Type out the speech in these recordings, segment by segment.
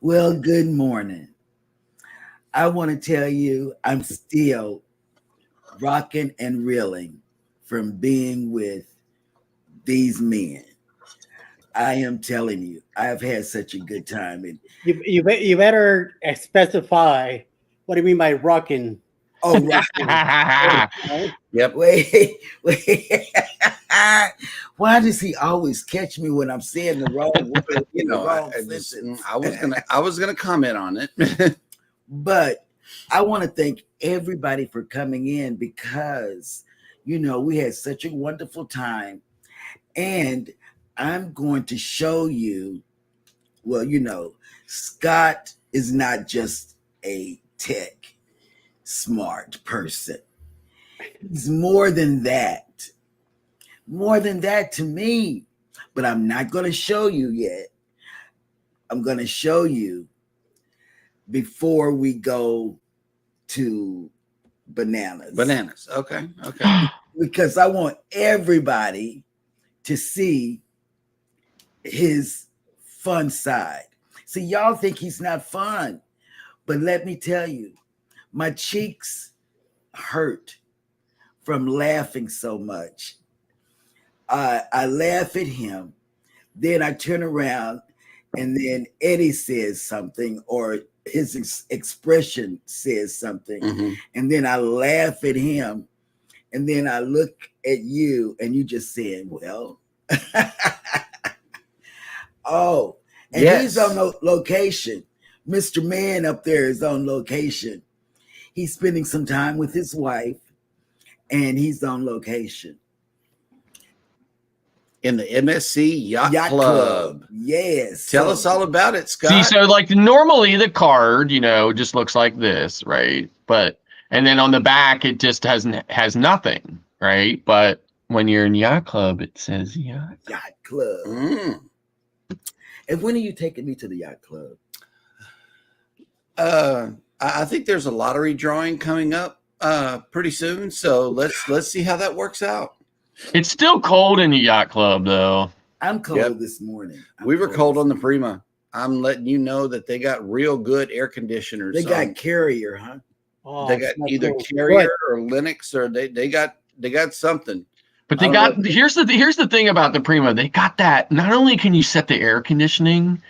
Well, good morning. I want to tell you, I'm still rocking and reeling from being with these men. I am telling you, I've had such a good time. And You better specify what do you mean by rocking? oh, rocking. Yep. Wait, wait. Why does he always catch me when I'm saying the wrong word? I was gonna comment on it. But I want to thank everybody for coming in because, we had such a wonderful time. And I'm going to show you, well, Scott is not just a tech smart person. He's more than that. More than that to me. But I'm not going to show you yet. I'm going to show you before we go to bananas. Bananas. Okay. Because I want everybody to see his fun side. See, y'all think he's not fun, but let me tell you, my cheeks hurt from laughing so much. I laugh at him, then I turn around, and then Eddie says something, or his expression says something, and then I laugh at him, and then I look at you, and you just saying, well, oh, and yes. He's on location. Mr. Man up there is on location. He's spending some time with his wife, and he's on location. In the MSC Yacht Club. Yes. Tell us all about it, Scott. See, so like normally the card, just looks like this, right? And then on the back, it just has nothing, right? But when you're in Yacht Club, it says Yacht Club. And when are you taking me to the Yacht Club? I think there's a lottery drawing coming up pretty soon. So let's see how that works out. It's still cold in the Yacht Club, though. I'm cold this morning. We were cold on the Prima. I'm letting you know that they got real good air conditioners. They got Carrier, huh? Oh, they got either Carrier or Linux, or they got something. But they got here's the thing about the Prima. They got that. Not only can you set the air conditioning,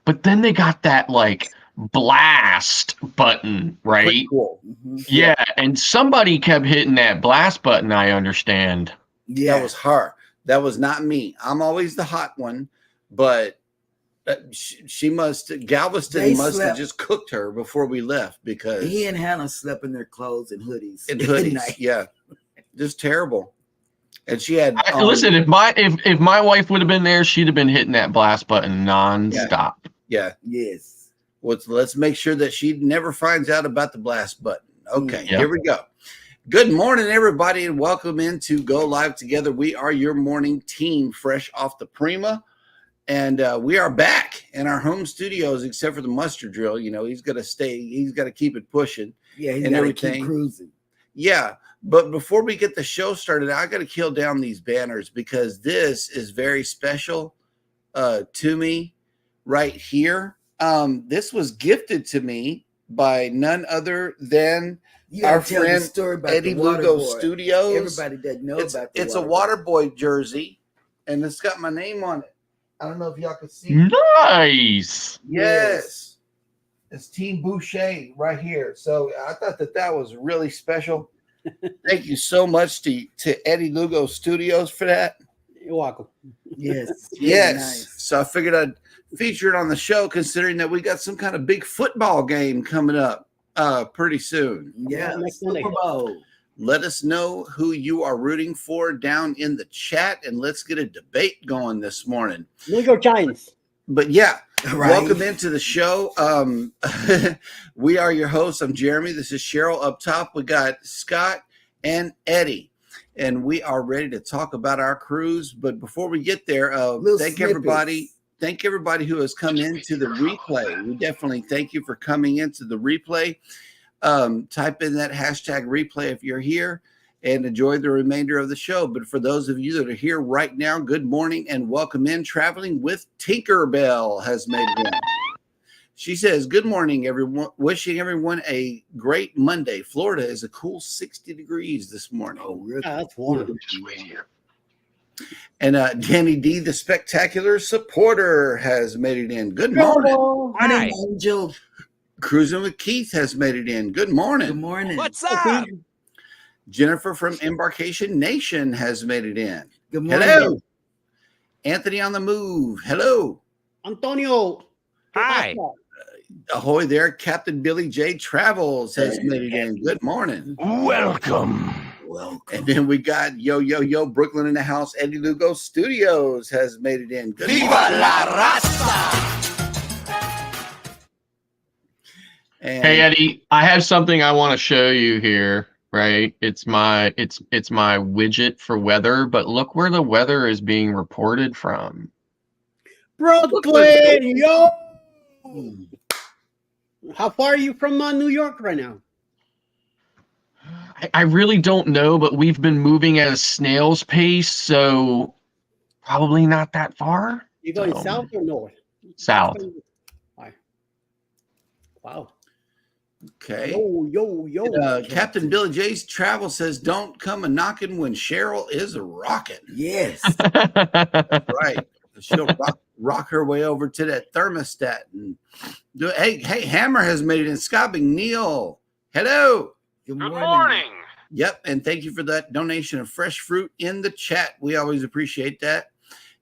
but then they got that like blast button, right? Pretty cool. Yeah, and somebody kept hitting that blast button. I understand. Yeah, that was her. That was not me. I'm always the hot one, but Galveston must have just cooked her before we left, because he and Hannah slept in their clothes and hoodies. Yeah, just terrible. And she had listen. If my wife would have been there, she'd have been hitting that blast button nonstop. Yeah. Yes. Let's make sure that she never finds out about the blast button. Okay, Here we go. Good morning, everybody, and welcome into Go Live Together. We are your morning team, fresh off the Prima, and we are back in our home studios, except for the mustard drill. He's got to stay. He's got to keep it pushing. Yeah, he's got to keep cruising. Yeah, but before we get the show started, I got to kill down these banners because this is very special to me right here. This was gifted to me by none other than our friend Eddie Lugo Studios. Everybody doesn't know about it's a Waterboy jersey, and it's got my name on it. I don't know if y'all can see. Nice. Yes. It's Team Boucher right here. So I thought that was really special. Thank you so much to Eddie Lugo Studios for that. You're welcome. Yes. Yes. Nice. So I figured I'd feature it on the show, considering that we got some kind of big football game coming up pretty soon. Yeah, Super Bowl. Let us know who you are rooting for down in the chat, and let's get a debate going this morning. Lugo Giants. But yeah, welcome into the show. We are your hosts. I'm Jeremy. This is Sheryl up top. We got Scott and Eddie, and we are ready to talk about our cruise. But before we get there, thank everybody. Thank everybody who has come into the replay. We definitely thank you for coming into the replay. Type in that hashtag replay if you're here, and enjoy the remainder of the show. But for those of you that are here right now, good morning and welcome in. Traveling with Tinkerbell has made one. She says, good morning, everyone. Wishing everyone a great Monday. Florida is a cool 60 degrees this morning. Oh, really? That's warm. Just wait here. And Danny D, the spectacular supporter, has made it in. Good morning. Morning, Angel. Cruising with Keith has made it in. Good morning. Good morning. What's up? Jennifer from Embarkation Nation has made it in. Good morning. Hello. Anthony on the move. Hello. Antonio. Hi. Ahoy there. Captain Billy J Travels has made it in. Good morning. Welcome. And then we got Yo Brooklyn in the house. Eddie Lugo Studios has made it in. Good Viva morning. la raza! And Hey Eddie, I have something I want to show you here. Right, it's my widget for weather, but look where the weather is being reported from. Brooklyn, yo. How far are you from New York right now? I really don't know, but we've been moving at a snail's pace, so probably not that far. You going So, south or north? South. Wow. okay. Yo. Captain Billy J's Travel says, don't come a knocking when Cheryl is a rocking. Yes. Right. She'll rock her way over to that thermostat and do it. Hey, Hammer has made it in. Scott McNeil. Hello. Good Good morning. morning. Yep. And thank you for that donation of fresh fruit in the chat. We always appreciate that.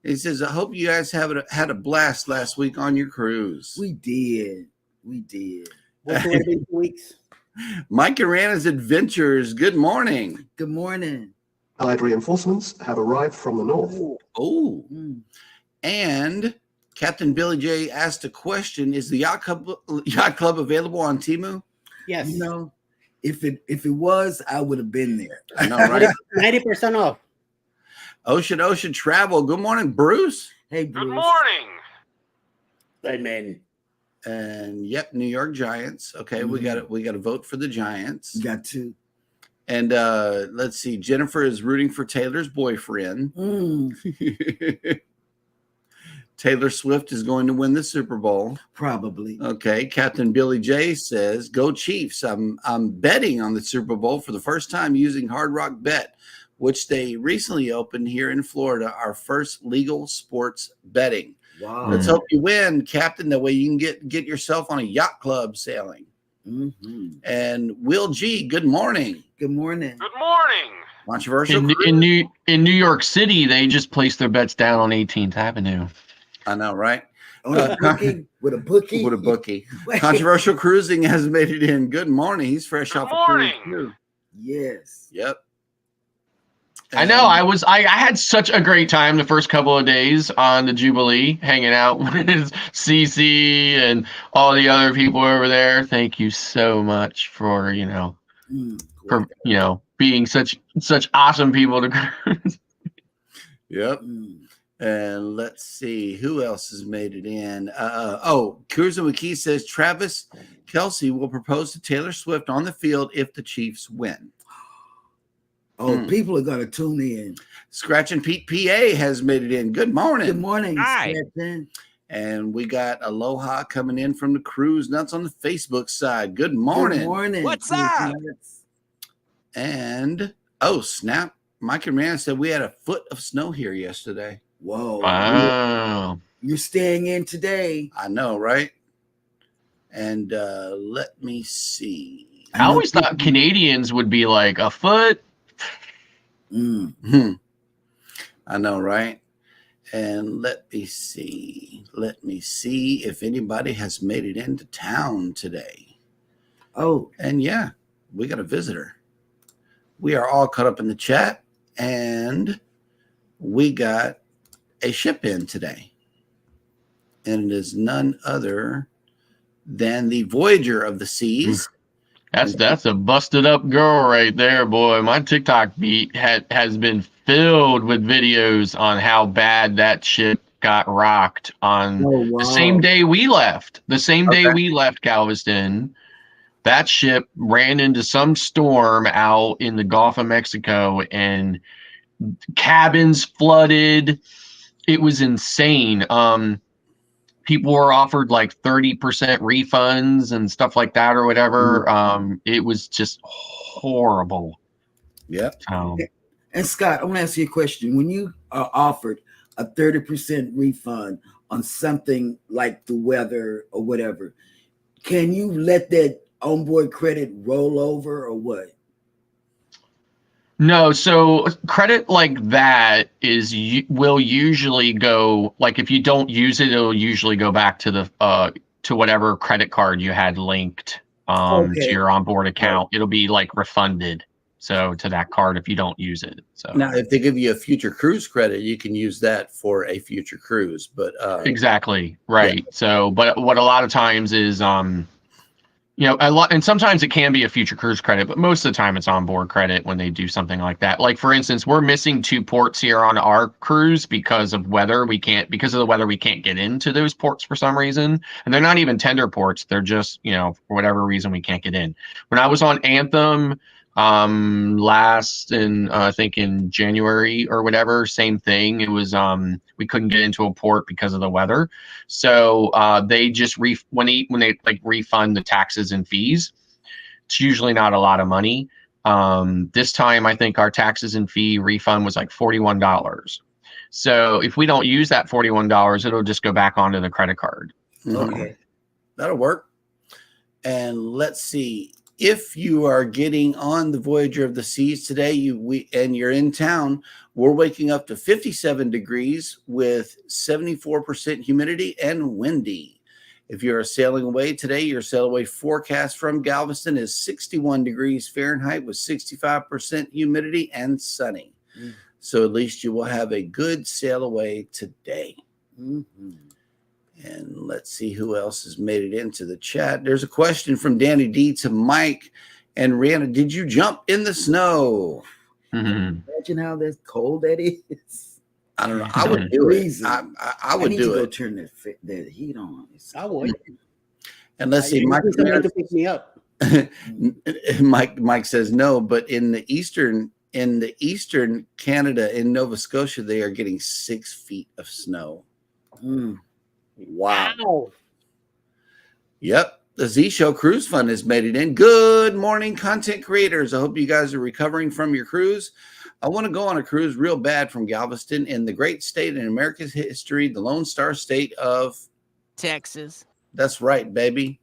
He says, I hope you guys had a blast last week on your cruise. We did. What's the weather in 2 weeks? Mike Arana's Adventures. Good morning. Good morning. Allied reinforcements have arrived from the north. Oh. Mm. And Captain Billy J asked a question. Is the Yacht Club available on Temu? Yes. You know, if it was, I would have been there. I know, right? 90% off. Ocean Travel. Good morning, Bruce. Hey, Good Bruce. morning. Amen. And yep, New York Giants. Okay, we got to vote for the Giants. You got to. And let's see. Jennifer is rooting for Taylor's boyfriend. Taylor Swift is going to win the Super Bowl. Probably. Okay, Captain Billy J says, "Go Chiefs! I'm betting on the Super Bowl for the first time using Hard Rock Bet, which they recently opened here in Florida. Our first legal sports betting. Wow. Let's hope you win, Captain. That way you can get yourself on a yacht club sailing." Mm-hmm. And Will G, good morning. Good morning. Good morning. Controversial. In New York City, they just placed their bets down on 18th Avenue. I know, right? On a bookie? With a bookie? With a bookie. Controversial Cruising has made it in. Good morning. He's fresh Good off a cruise morning. too. Yes. Yep. I know. I had such a great time the first couple of days on the Jubilee, hanging out with CC and all the other people over there. Thank you so much for being such awesome people to cruise. Yep. And let's see who else has made it in. Cruising with Keith says Travis Kelce will propose to Taylor Swift on the field if the Chiefs win. Oh, people are going to tune in. Scratch and Pete PA has made it in. Good morning. Good morning. Hi. Scratchin'. And we got Aloha coming in from the Cruise Nuts on the Facebook side. Good morning. Good morning. What's up? And snap. Mike and Rand said we had a foot of snow here yesterday. Whoa. Wow. You're staying in today. I know, right? And let me see. I always thought Canadians would be like a foot. I know, right? And let me see if anybody has made it into town today. Oh, And yeah, we got a visitor. We are all caught up in the chat, and we got a ship in today. And it is none other than the Voyager of the Seas. That's a busted up girl right there, boy. My TikTok feed has been filled with videos on how bad that ship got rocked on the same day we left. The same day we left Galveston, that ship ran into some storm out in the Gulf of Mexico and cabins flooded. It was insane. people were offered like 30% refunds and stuff like that or whatever. It was just horrible. Yep. And Scott, I want to ask you a question. When you are offered a 30% refund on something like the weather or whatever, can you let that onboard credit roll over or what? No, so credit like that will usually go, like if you don't use it, it'll usually go back to the to whatever credit card you had linked to your onboard account. It'll be like refunded. So to that card if you don't use it. So now, if they give you a future cruise credit, you can use that for a future cruise. But exactly right. Yeah. So, but what a lot of times is a lot, and sometimes it can be a future cruise credit, but most of the time it's onboard credit when they do something like that. Like for instance, we're missing 2 ports here on our cruise because of weather. Because of the weather, we can't get into those ports for some reason, and they're not even tender ports. They're just for whatever reason we can't get in. When I was on Anthem I think in January or whatever, same thing. It was we couldn't get into a port because of the weather, so they just when they like refund the taxes and fees. It's usually not a lot of money. This time I think our taxes and fee refund was like $41. So if we don't use that $41, it'll just go back onto the credit card. Okay, that'll work. And let's see. If you are getting on the Voyager of the Seas today, and you're in town, we're waking up to 57 degrees with 74% humidity and windy. If you're sailing away today, your sail away forecast from Galveston is 61 degrees Fahrenheit with 65% humidity and sunny. So at least you will have a good sail away today. And let's see who else has made it into the chat. There's a question from Danny D to Mike and Rihanna. Did you jump in the snow? Imagine how that's cold that is. I don't know. I would do it. I would do it. Go turn that heat on. I would. And let's see. Mike to pick me up. Mike says no, but in the eastern Canada, in Nova Scotia, they are getting 6 feet of snow. Wow. Yep. The Z Show Cruise Fund has made it in. Good morning, content creators. I hope you guys are recovering from your cruise. I want to go on a cruise real bad from Galveston in the great state in America's history, the Lone Star State of Texas. That's right, baby.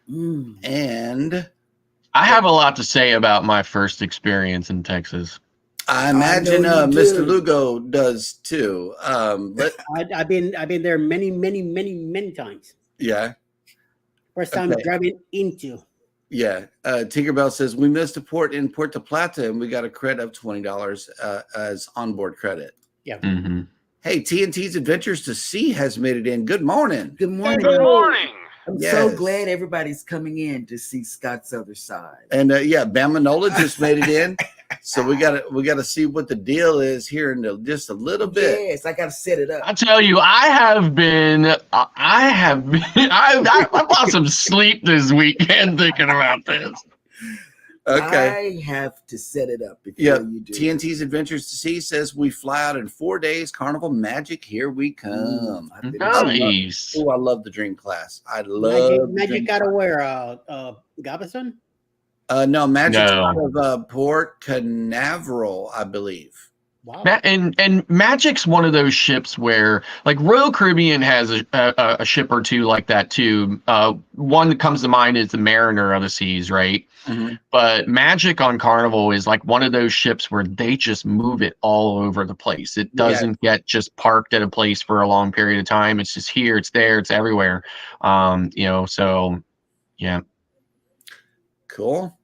And I have a lot to say about my first experience in Texas. I imagine Mr. Lugo does too. I've been there many times. Yeah. First time driving into. Yeah. Tinkerbell says we missed a port in Puerto Plata and we got a credit of $20 as onboard credit. Yeah. Hey, TNT's Adventures to Sea has made it in. Good morning. Good morning. Good morning. I'm so glad everybody's coming in to see Scott's other side. And Bama Nola just made it in. So we gotta see what the deal is here in just a little bit. Yes, I gotta set it up. I tell you, I lost some sleep this weekend thinking about this. Okay. I have to set it up before you do. TNT's Adventures to Sea says we fly out in 4 days. Carnival Magic, here we come. Nice. I love the Dream Class. I love Magic out of where? Galveston? No, Magic's out of Port Canaveral, I believe. Wow. And Magic's one of those ships where, like, Royal Caribbean has a ship or two like that too. One that comes to mind is the Mariner of the Seas, right? But Magic on Carnival is like one of those ships where they just move it all over the place. It doesn't get just parked at a place for a long period of time. It's just here, it's there, it's everywhere. So yeah. Cool.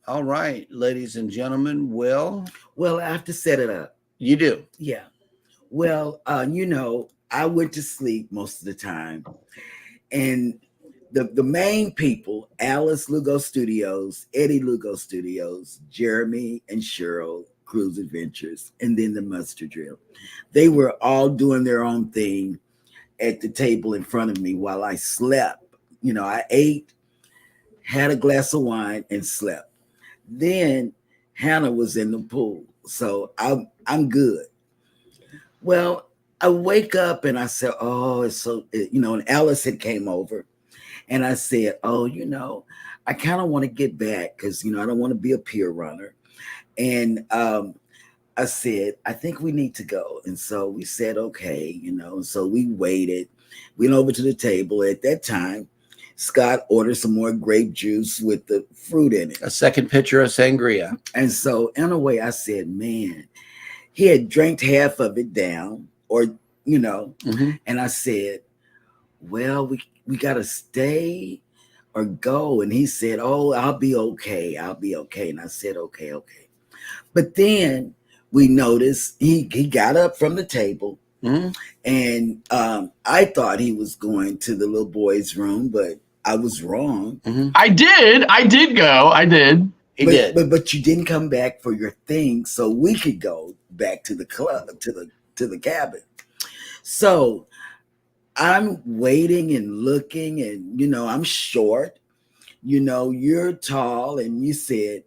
All right, ladies and gentlemen. Well, I have to set it up. You do? Yeah. Well, I went to sleep most of the time. And the main people, Alice Lugo Studios, Eddie Lugo Studios, Jeremy and Sheryl Cruise Adventures, and then the Mustard Drill. They were all doing their own thing at the table in front of me while I slept. I ate, had a glass of wine, and slept. Then Hannah was in the pool. So I'm good. Well, I wake up and I said, oh, it's so, and Alice had came over and I said, oh, I kind of want to get back because, I don't want to be a pier runner. And I said, I think we need to go. And so we said, okay, so we waited, went over to the table. At that time, Scott ordered some more grape juice with the fruit in it. A second pitcher of sangria. And so in a way I said, man, he had drank half of it down or, and I said, well, we got to stay or go. And he said, oh, I'll be okay. And I said, okay. But then we noticed he got up from the table and I thought he was going to the little boy's room, but I was wrong. I did go. I did. He did. But you didn't come back for your thing so we could go back to the club, to the cabin. So I'm waiting and looking and, I'm short, you're tall. And you said,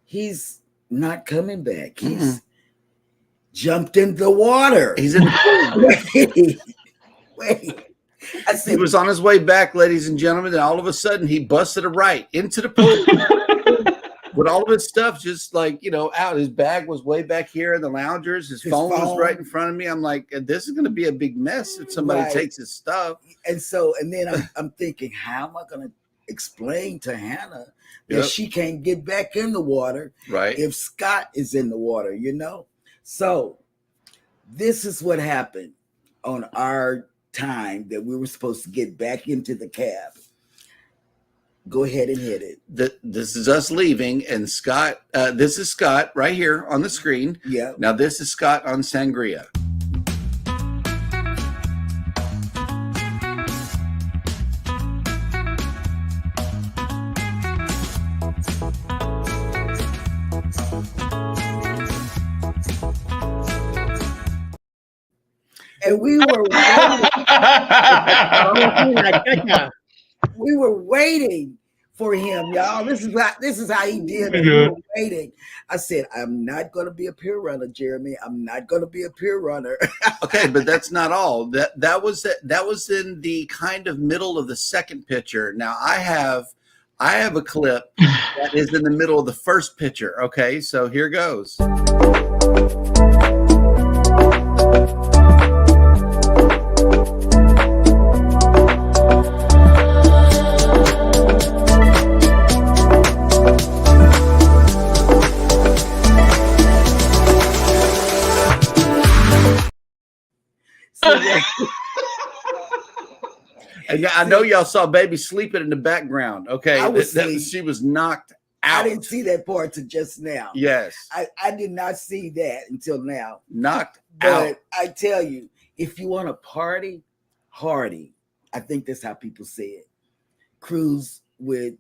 he's not coming back. He's jumped in the water. He's in the pool. Wait. I said, he was on his way back, ladies and gentlemen, and all of a sudden he busted a right into the pool with all of his stuff just out. His bag was way back here in the loungers. His phone was right in front of me. I'm like, this is going to be a big mess if somebody takes his stuff. And then I'm thinking, how am I going to explain to Hannah that she can't get back in the water if Scott is in the water, So this is what happened on our time that we were supposed to get back into the cab. Go ahead and hit it. This is us leaving, and Scott, this is Scott right here on the screen. Yeah. Now this is Scott on sangria. And we were waiting for him, y'all. This is how he did it. We were waiting. I said, I'm not going to be a pier runner, Jeremy. I'm not going to be a pier runner. Okay, but that's not all. That was in the kind of middle of the second picture. Now I have a clip that is in the middle of the first picture. Okay, so here goes. And I know y'all saw baby sleeping in the background. Okay, she was knocked out. I didn't see that part till just now. Yes, I did not see that until now. Knocked but out. I tell you, if you want to party, hardy. I think that's how people say it. Cruise with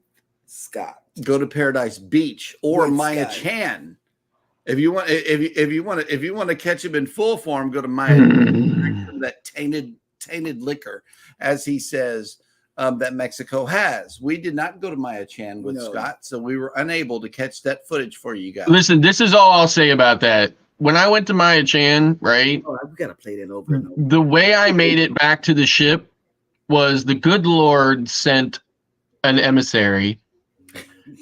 Scott. Go to Paradise Beach or With Maya Scott. Chan. If you want to catch him in full form, go to Maya. Drink some of that tainted liquor, as he says, that Mexico has. We did not go to Maya Chan with Scott, so we were unable to catch that footage for you guys. Listen, this is all I'll say about that. When I went to Maya Chan, right? Oh, we gotta play that over and over. The way I made it back to the ship was the good Lord sent an emissary,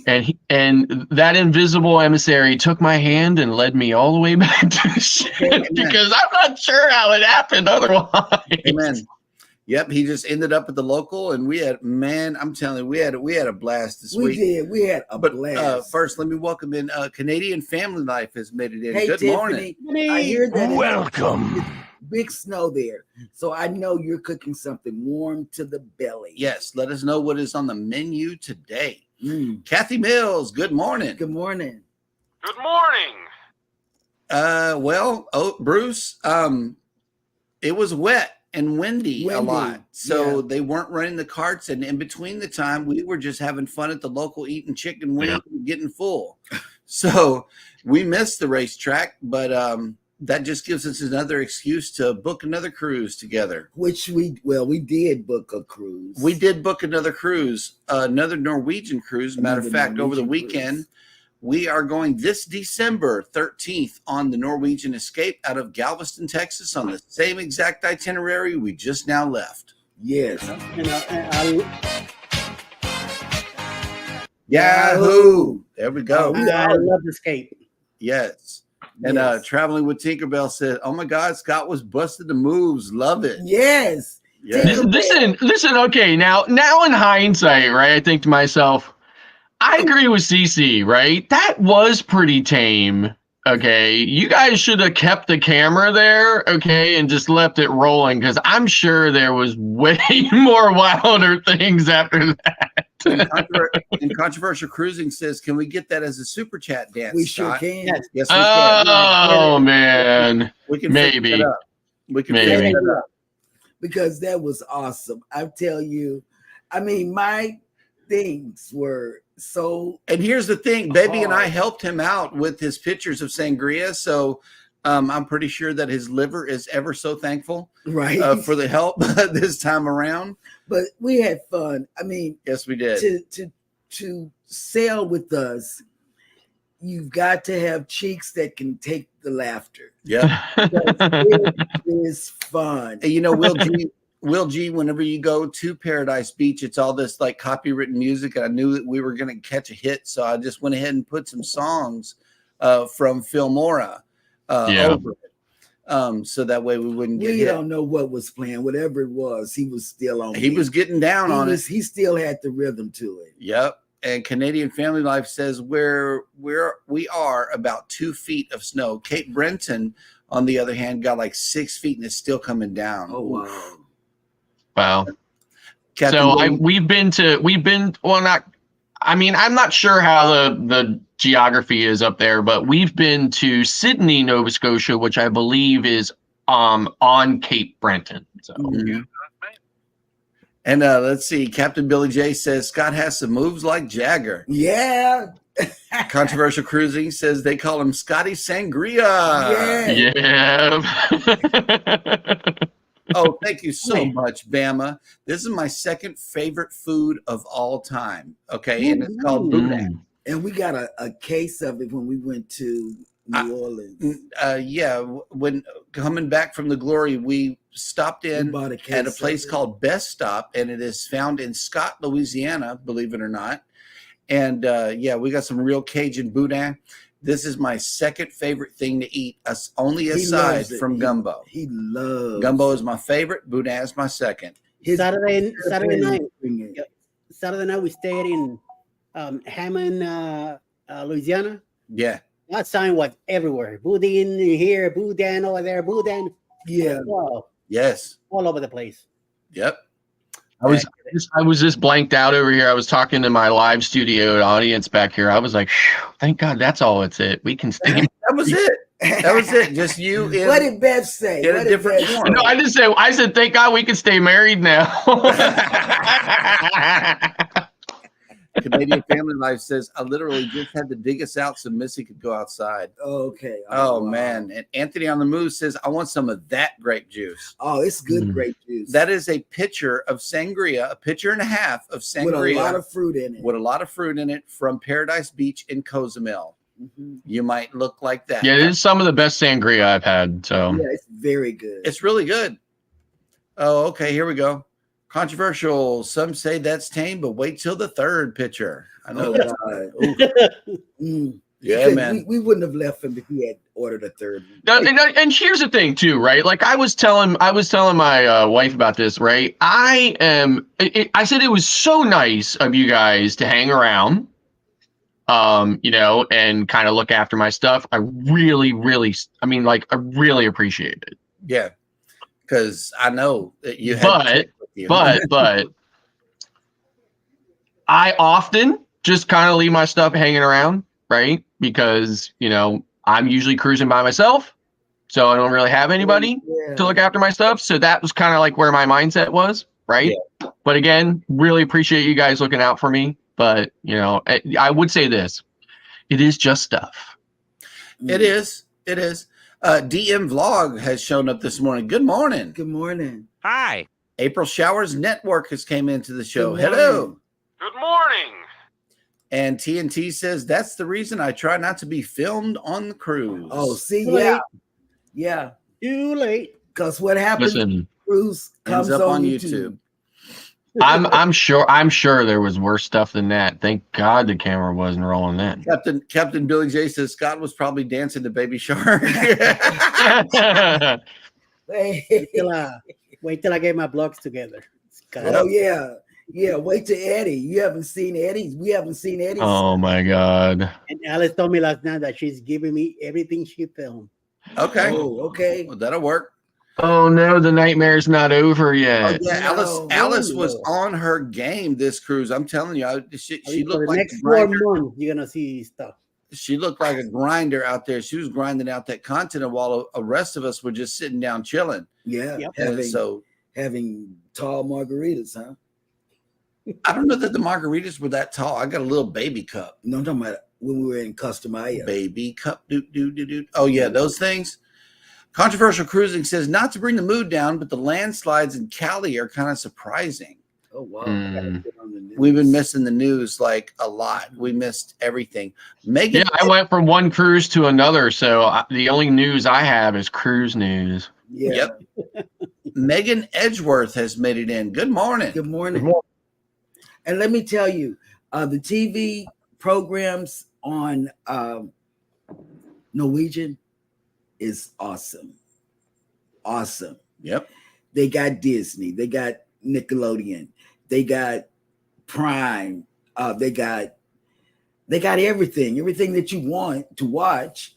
and that invisible emissary took my hand and led me all the way back to the ship because I'm not sure how it happened otherwise. Amen. Yep, he just ended up at the local, and we had, I'm telling you, we had a blast this week. We did. We had a blast. First, let me welcome in Canadian Family Life has made it in. Hey, Good Tiffany, morning. I hear that Welcome. it's big snow there, so I know you're cooking something warm to the belly. Yes, let us know what is on the menu today. Kathy Mills, good morning. Good morning. Good morning. Bruce, it was wet and windy a lot, so they weren't running the carts, and in between the time we were just having fun at the local eating chicken wings and getting full. So we missed the racetrack, but that just gives us another excuse to book another cruise together. Which we did book a cruise. We did book another cruise, another Norwegian cruise. Matter of fact, over the weekend, We are going this December 13th on the Norwegian Escape out of Galveston, Texas, on the same exact itinerary we just now left. Yes. Yahoo! There we go. I love Escape. Yes. And Traveling with Tinkerbell said, "Oh my God, Scott was busted the moves. Love it." Yes. Listen. Okay, now in hindsight, right? I think to myself, I agree with CC. Right? That was pretty tame. Okay, you guys should have kept the camera there, okay, and just left it rolling, because I'm sure there was way more wilder things after that. And Controversial Cruising says, "Can we get that as a super chat dance?" We Scott? sure can. Yes, we can. Oh man, We can maybe. fix it up. We can Maybe. fix it up. Because that was awesome. I tell you, I mean, my things were so. And here's the thing, Baby and I helped him out with his pictures of sangria, so I'm pretty sure that his liver is ever so thankful, Right. for the help this time around. But we had fun. I mean, yes, we did. To sail with us, you've got to have cheeks that can take the laughter. Yeah, it is fun. And Will G, whenever you go to Paradise Beach, it's all this like copywritten music, and I knew that we were going to catch a hit, so I just went ahead and put some songs from Filmora over it, so that way we wouldn't get hit. Don't know what was playing, whatever it was. He was still on. He was getting down on it. He still had the rhythm to it. Yep. And Canadian Family Life says we are about 2 feet of snow. Cape Breton, on the other hand, got like 6 feet and it's still coming down. Oh wow. Wow. Captain So William, I'm not sure how the geography is up there, but we've been to Sydney, Nova Scotia, which I believe is on Cape Breton. So And let's see, Captain Billy J says Scott has some moves like Jagger. Yeah. Controversial Cruising says they call him Scotty Sangria. Yeah. Oh, thank you so much, Bama. This is my second favorite food of all time. Okay, and it's called boudin. And we got a case of it when we went to New Orleans. Yeah, when coming back from the Glory, we stopped in at a place called Best Stop, and it is found in Scott, Louisiana, believe it or not. And we got some real Cajun boudin. This is my second favorite thing to eat, only aside from gumbo. He loves gumbo is my favorite. Boudin is my second. Saturday night we stayed in Hammond, Louisiana. Yeah. That sign was everywhere. Boudin here, boudin over there, boudin. Yeah. Wow. Yes. All over the place. Yep. I was just blanked out over here. I was talking to my live studio audience back here. I was like, thank God that's all it's it. We can stay. That was it. That was it. Just you. What did Bev say? In a different form. No, I said, thank God we can stay married now. Canadian Family Life says, I literally just had to dig us out so Missy could go outside. Okay. Oh, man. And Anthony on the Move says, I want some of that grape juice. Oh, it's good grape juice. That is a pitcher of sangria, a pitcher and a half of sangria. With a lot of fruit in it. With a lot of fruit in it from Paradise Beach in Cozumel. Mm-hmm. You might look like that. Yeah, it is some of the best sangria I've had. So yeah, it's very good. It's really good. Oh, okay. Here we go. Controversial. Some say that's tame, but wait till the third pitcher. I know. Yeah, man. We wouldn't have left him if he had ordered a third. And here's the thing, too, right? Like I was telling my wife about this, right? I said it was so nice of you guys to hang around, and kind of look after my stuff. I really appreciate it. Yeah, because I know that you had. But I often just kind of leave my stuff hanging around, right? Because, I'm usually cruising by myself, so I don't really have anybody to look after my stuff. So that was kind of like where my mindset was, right? Yeah. But again, really appreciate you guys looking out for me. But, I would say this. It is just stuff. It is. DM Vlog has shown up this morning. Good morning. Good morning. Hi. April Showers Network has came into the show. Hello. Good morning. And TNT says, that's the reason I try not to be filmed on the cruise. Oh, see, Too late. yeah. Too late. Because what happens? Listen, Cruise comes Ends up on YouTube. I'm sure there was worse stuff than that. Thank God the camera wasn't rolling then. Captain Billy J says Scott was probably dancing to Baby Shark. Wait till I get my blogs together. Oh yeah. Wait till Eddie. You haven't seen Eddie. We haven't seen Eddie. Oh my God. And Alice told me last night that she's giving me everything she filmed. Okay. Oh, okay. Well, that'll work. Oh no, the nightmare's not over yet. Oh, yeah, No. Alice was on her game this cruise. I'm telling you, she For looked the like next a 4 grinder. months, you're gonna see stuff. She looked like a grinder out there. She was grinding out that content while the rest of us were just sitting down chilling. Yeah. Yep. Having tall margaritas, huh? I don't know that the margaritas were that tall. I got a little baby cup. No, I'm talking about when we were in Customaya. Baby cup. Doo. Oh, yeah, those things. Controversial Cruising says, not to bring the mood down, but the landslides in Cali are kind of surprising. Oh wow. We've been missing the news like a lot. We missed everything. Megan, Yeah, I went from one cruise to another, so the only news I have is cruise news. Yeah. Yep. Megan Edgeworth has made it in. Good morning. Good morning. And let me tell you, the TV programs on Norwegian is awesome. Awesome. Yep. They got Disney. They got Nickelodeon. They got Prime. They got everything. Everything that you want to watch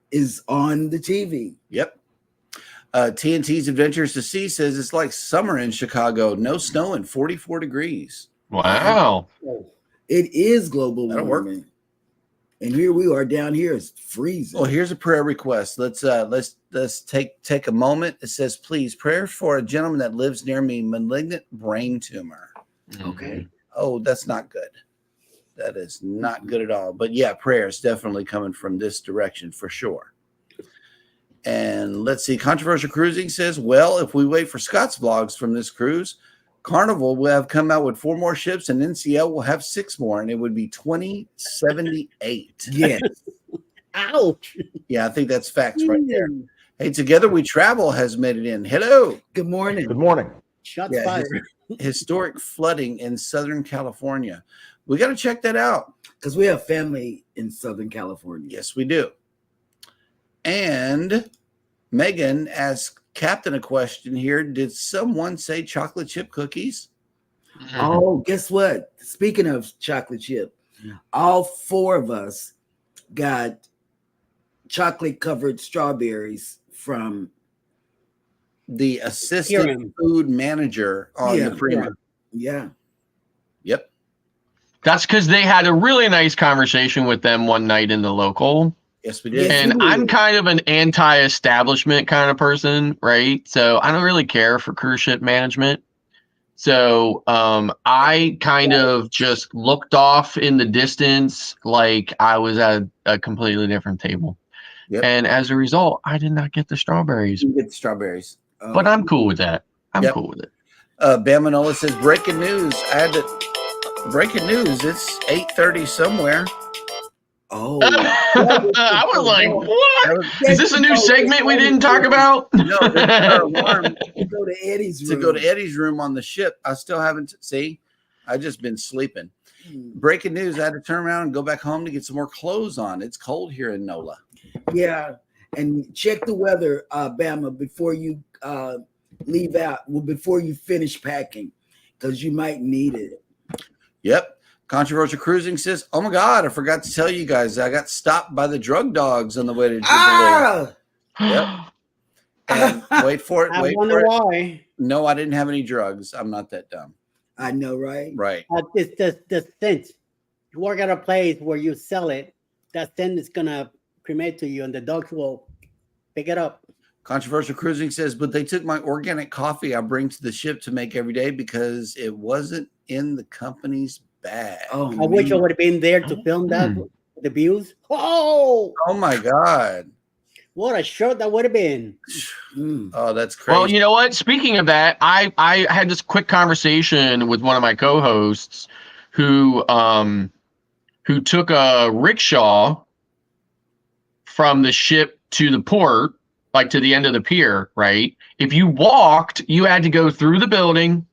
is on the TV. Yep. TNT's Adventures to Sea says it's like summer in Chicago. No snow and 44 degrees. Wow. It is global That'll work. warming. And here we are down here. It's freezing. Well, here's a prayer request. Let's take a moment. It says, please, prayer for a gentleman that lives near me, malignant brain tumor. Okay. Oh, that's not good. That is not good at all. But yeah, prayer is definitely coming from this direction for sure. And let's see. Controversial Cruising says, well, if we wait for Scott's vlogs from this cruise, Carnival will have come out with 4 more ships and NCL will have 6 more, and it would be 2078. Yes. Ouch. Yeah, I think that's facts right there. Hey, Together We Travel has made it in. Hello. Good morning. Good morning. Shots fired. Historic flooding in Southern California. We got to check that out. Because we have family in Southern California. Yes, we do. And Megan asked Captain a question here. Did someone say chocolate chip cookies? Oh, guess what? Speaking of chocolate chip, all 4 of us got chocolate covered strawberries from The assistant Kieran. food manager on the premium. Yeah. Yep. That's because they had a really nice conversation with them one night in the local. Yes, we did. Yes. And I'm kind of an anti-establishment kind of person, right? So I don't really care for cruise ship management. So I kind of just looked off in the distance like I was at a completely different table. Yep. And as a result, I did not get the strawberries. You get the strawberries. But I'm cool with that. I'm Yep. cool with it. Bamanola says, breaking news. Breaking news. It's 8:30 somewhere. Oh. I was like, what? Is this a new segment we didn't talk about? No, this is our alarm To go to Eddie's to room. go to Eddie's room on the ship. I still haven't. See, I just been sleeping. Breaking news. I had to turn around and go back home to get some more clothes on. It's cold here in NOLA. Yeah. And check the weather, Bama, before you leave out. Well, before you finish packing, because you might need it. Yep. Controversial Cruising says, oh my God, I forgot to tell you guys, I got stopped by the drug dogs on the way to Jubilee. Ah! Yep. And wait for it. I Wait wonder for it. why. No, I didn't have any drugs. I'm not that dumb. I know, right? Right. It's the scent. You work at a place where you sell it, that scent is gonna cremate to you, and the dogs will pick it up. Controversial Cruising says, but they took my organic coffee I bring to the ship to make every day because it wasn't in the company's bag. Oh, I wish I would have been there to film that, the views. Oh, Oh my God. what a show that would have been. Oh, that's crazy. Well, you know what? Speaking of that, I had this quick conversation with one of my co-hosts who who took a rickshaw from the ship to the port, like to the end of the pier, right? If you walked, you had to go through the building,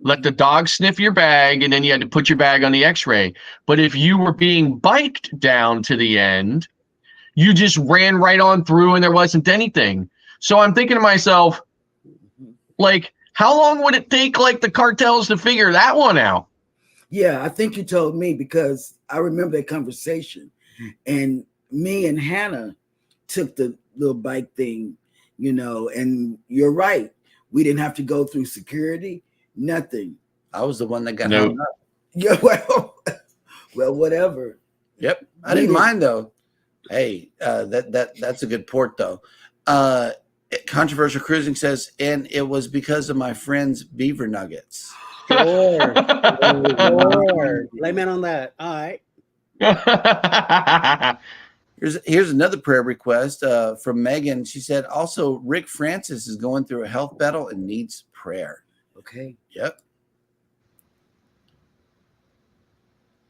let the dog sniff your bag, and then you had to put your bag on the x-ray. But if you were being biked down to the end, you just ran right on through and there wasn't anything. So I'm thinking to myself, like, how long would it take, like, the cartels to figure that one out? Yeah, I think you told me, because I remember that conversation. And me and Hannah took the little bike thing, you know, and you're right. We didn't have to go through security, nothing. I was the one that got Nope. hung up. Yeah, well, whatever. Yep. I didn't mind though. Hey, that's a good port though. Controversial Cruising says, and it was because of my friend's beaver nuggets. Sure. Blame it on that. All right. Here's another prayer request from Megan. She said, also, Rick Francis is going through a health battle and needs prayer. Okay. Yep.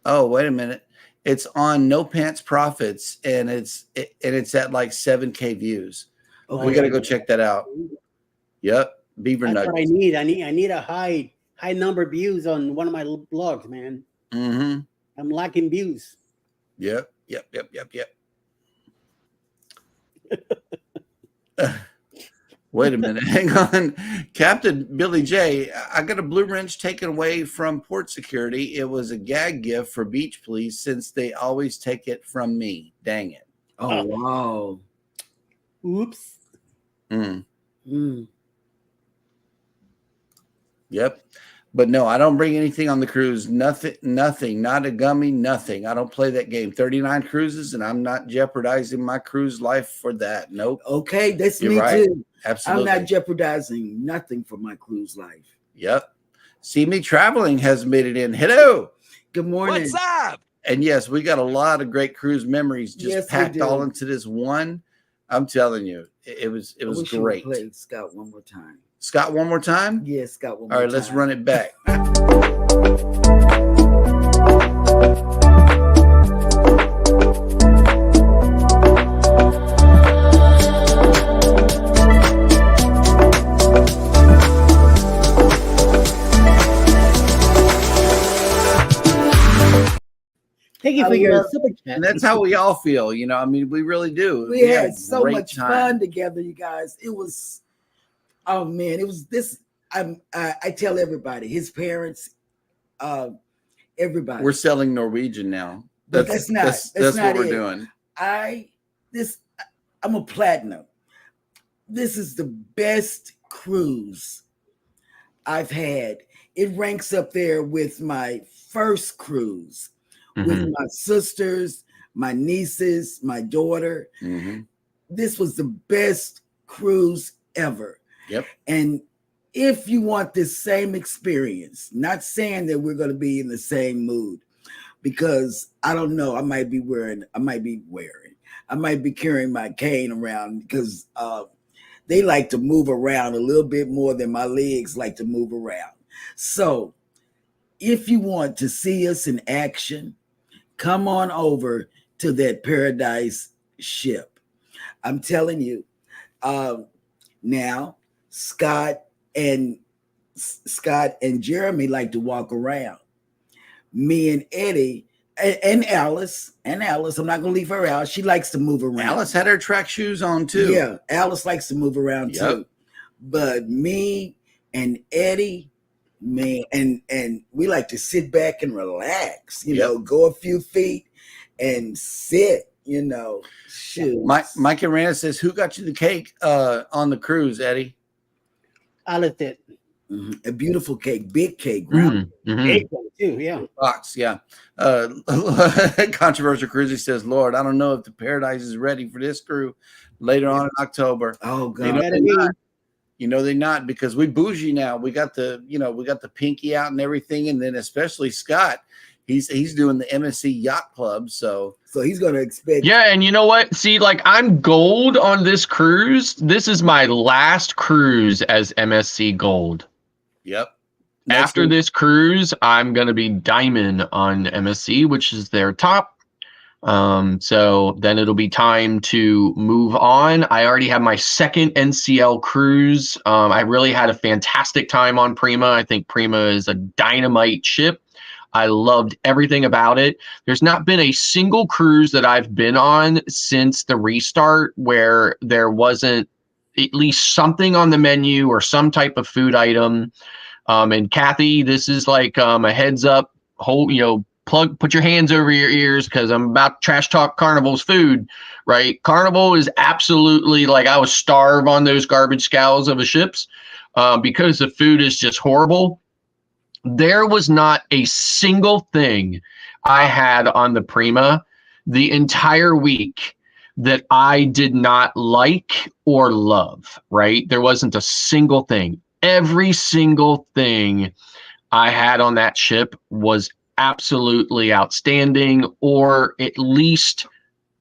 Oh, wait a minute. It's on No Pants Profits, and it's at like 7K views. Okay. We got to go check that out. Yep. Beaver That's nuggets. what I need. I need a high number of views on one of my blogs, man. Mm-hmm. I'm lacking views. Yep. Wait a minute. Hang on. Captain Billy J, I got a blue wrench taken away from port security. It was a gag gift for Beach Police since they always take it from me. Dang it. Oh, wow. Oops. Yep. But no, I don't bring anything on the cruise. Nothing, not a gummy, nothing. I don't play that game. 39 cruises, and I'm not jeopardizing my cruise life for that. Nope. Okay, that's You're me right. too. Absolutely. I'm not jeopardizing nothing for my cruise life. Yep. See Me Traveling has made it in. Hello. Good morning. What's up? And yes, we got a lot of great cruise memories just Yes, we packed do. all into this one. I'm telling you, it was I wish you would great. play Scott one more time. Scott, one more time? Yes, Scott one All more right, time. let's run it back. Thank you I for your love- super chat. And that's how we all feel, you know. I mean, we really do. We had a so great much time. fun together, you guys. It was, oh man, it was this. I tell everybody, his parents, everybody. We're selling Norwegian now. But that's not what it. we're doing. I'm a platinum. This is the best cruise I've had. It ranks up there with my first cruise, with my sisters, my nieces, my daughter. Mm-hmm. This was the best cruise ever. Yep. And if you want this same experience, not saying that we're going to be in the same mood, because I don't know, I might be carrying my cane around, because they like to move around a little bit more than my legs like to move around. So if you want to see us in action, come on over to that Paradise ship. I'm telling you, now Scott and Jeremy like to walk around. Me and Eddie and Alice, I'm not going to leave her out. She likes to move around. Alice had her track shoes on too. Yeah, Alice likes to move around too. But me and Eddie, man, and we like to sit back and relax, you know, go a few feet and sit, you know. Shoot. Mike Arana says, who got you the cake on the cruise, Eddie? Alice did. A beautiful cake, big cake, round. Big one too, yeah. Box, yeah. Controversial Cruising says, Lord, I don't know if the Paradise is ready for this crew later on in October. Oh God. You know they're not, because we bougie now. We got the pinky out and everything, and then especially Scott, he's doing the MSC Yacht Club, so he's gonna expect. Yeah, and you know what? See, like, I'm gold on this cruise. This is my last cruise as MSC Gold. Yep. After this cruise, I'm going to be diamond on MSC, which is their top. So then it'll be time to move on. I already have my second NCL cruise. I really had a fantastic time on Prima. I think Prima is a dynamite ship. I loved everything about it. There's not been a single cruise that I've been on since the restart where there wasn't at least something on the menu or some type of food item. And Kathy, this is like a heads up, put your hands over your ears because I'm about to trash talk Carnival's food, right? Carnival is absolutely like I was starved on those garbage scows of the ships because the food is just horrible. There was not a single thing I had on the Prima the entire week that I did not like or love, right? There wasn't a single thing. Every single thing I had on that ship was absolutely outstanding, or at least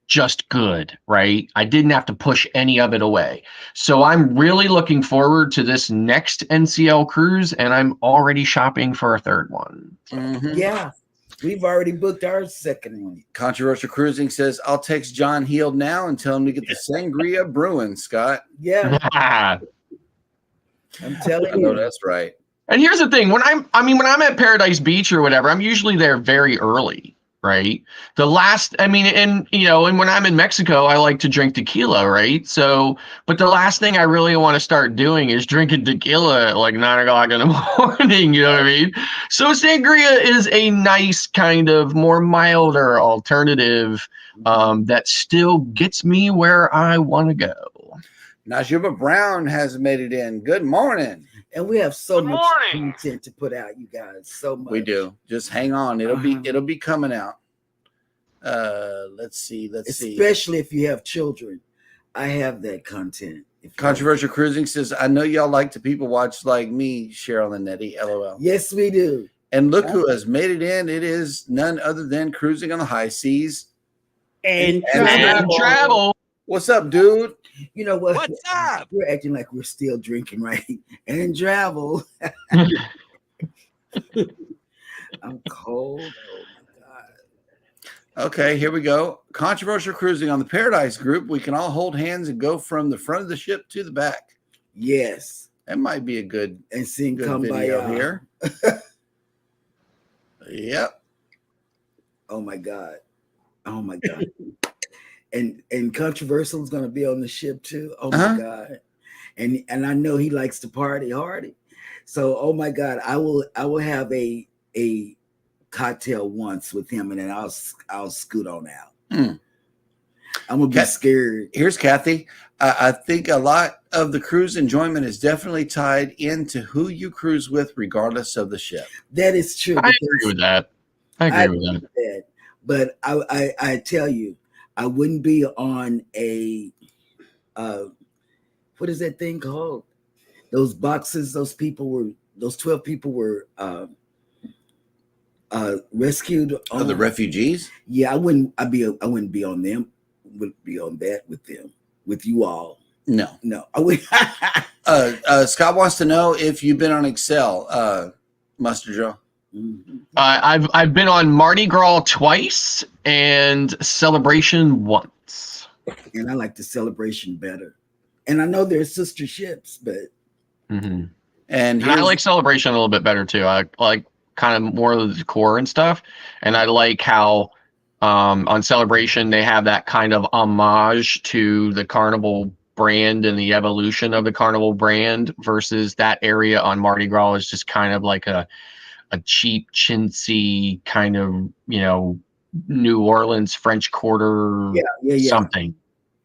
just good, right? I didn't have to push any of it away. So I'm really looking forward to this next NCL cruise, and I'm already shopping for a third one. Yeah, we've already booked our second one. Controversial Cruising says, I'll text John Heald now and tell him to get the Sangria brewing, Scott. Yeah. I'm telling you. I know that's right. And here's the thing, when I'm at Paradise Beach or whatever, I'm usually there very early, right? And when I'm in Mexico, I like to drink tequila, right? So, but the last thing I really want to start doing is drinking tequila at like 9 o'clock in the morning, you know what I mean? So sangria is a nice kind of more milder alternative that still gets me where I want to go. Najuma Brown has made it in. Good morning. And we have so much content to put out, you guys. So much. We do. Just hang on. It'll be coming out. Let's see. Especially if you have children. I have that content. Controversial Cruising says, I know y'all like to people watch like me, Cheryl and Eddie. LOL. Yes, we do. And look who has made it in. It is none other than Cruising on the High Seas and travel. What's up, dude? You know what? What's up? We're acting like we're still drinking, right? And travel. I'm cold. Oh my God. Okay, here we go. Controversial Cruising on the Paradise Group. We can all hold hands and go from the front of the ship to the back. Yes. That might be a good and sing good Come video By here. Yep. Oh my God. Oh my God. And Controversial is going to be on the ship too. Oh my God. And I know he likes to party hardy. So, oh my God, I will have a cocktail once with him, and then I'll scoot on out. I'm gonna be scared. Here's Kathy. I think a lot of the cruise enjoyment is definitely tied into who you cruise with, regardless of the ship. That is true. I agree with that. I agree with that. But I tell you, I wouldn't be on a what is that thing called? Those boxes. Those 12 people were rescued. The refugees. Yeah, I wouldn't be on them. Wouldn't be on that with them. With you all. No. I would. Scott wants to know if you've been on Excel, Mustard Joe. Mm-hmm. I've been on Mardi Gras twice and Celebration once. And I like the Celebration better. And I know they're sister ships, but and I like Celebration a little bit better too. I like kind of more of the decor and stuff, and I like how on Celebration they have that kind of homage to the Carnival brand and the evolution of the Carnival brand, versus that area on Mardi Gras is just kind of like a cheap, chintzy kind of, New Orleans French Quarter something.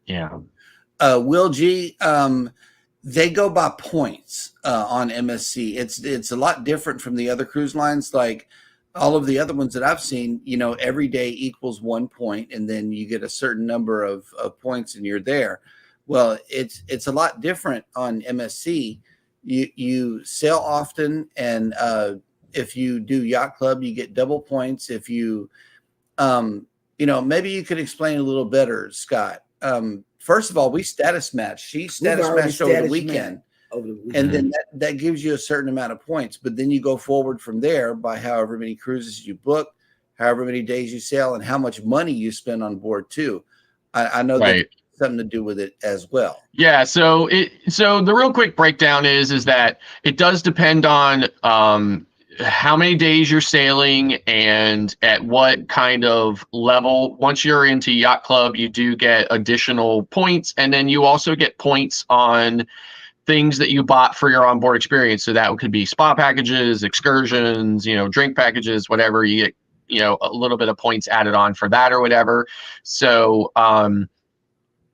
Yeah. Will G, they go by points on MSC. It's a lot different from the other cruise lines. Like all of the other ones that I've seen, every day equals 1 point, and then you get a certain number of points and you're there. Well, it's a lot different on MSC. You sail often, and if you do yacht club, you get double points. If you, maybe you could explain a little better, Scott. First of all, we status matched. She status matched over the weekend. over the weekend. And then that gives you a certain amount of points. But then you go forward from there by however many cruises you book, however many days you sail, and how much money you spend on board too. I know Right. that's something to do with it as well. Yeah, so the real quick breakdown is that it does depend on how many days you're sailing and at what kind of level. Once you're into Yacht Club, you do get additional points, and then you also get points on things that you bought for your onboard experience. So that could be spa packages, excursions, drink packages, whatever. You get, a little bit of points added on for that or whatever. So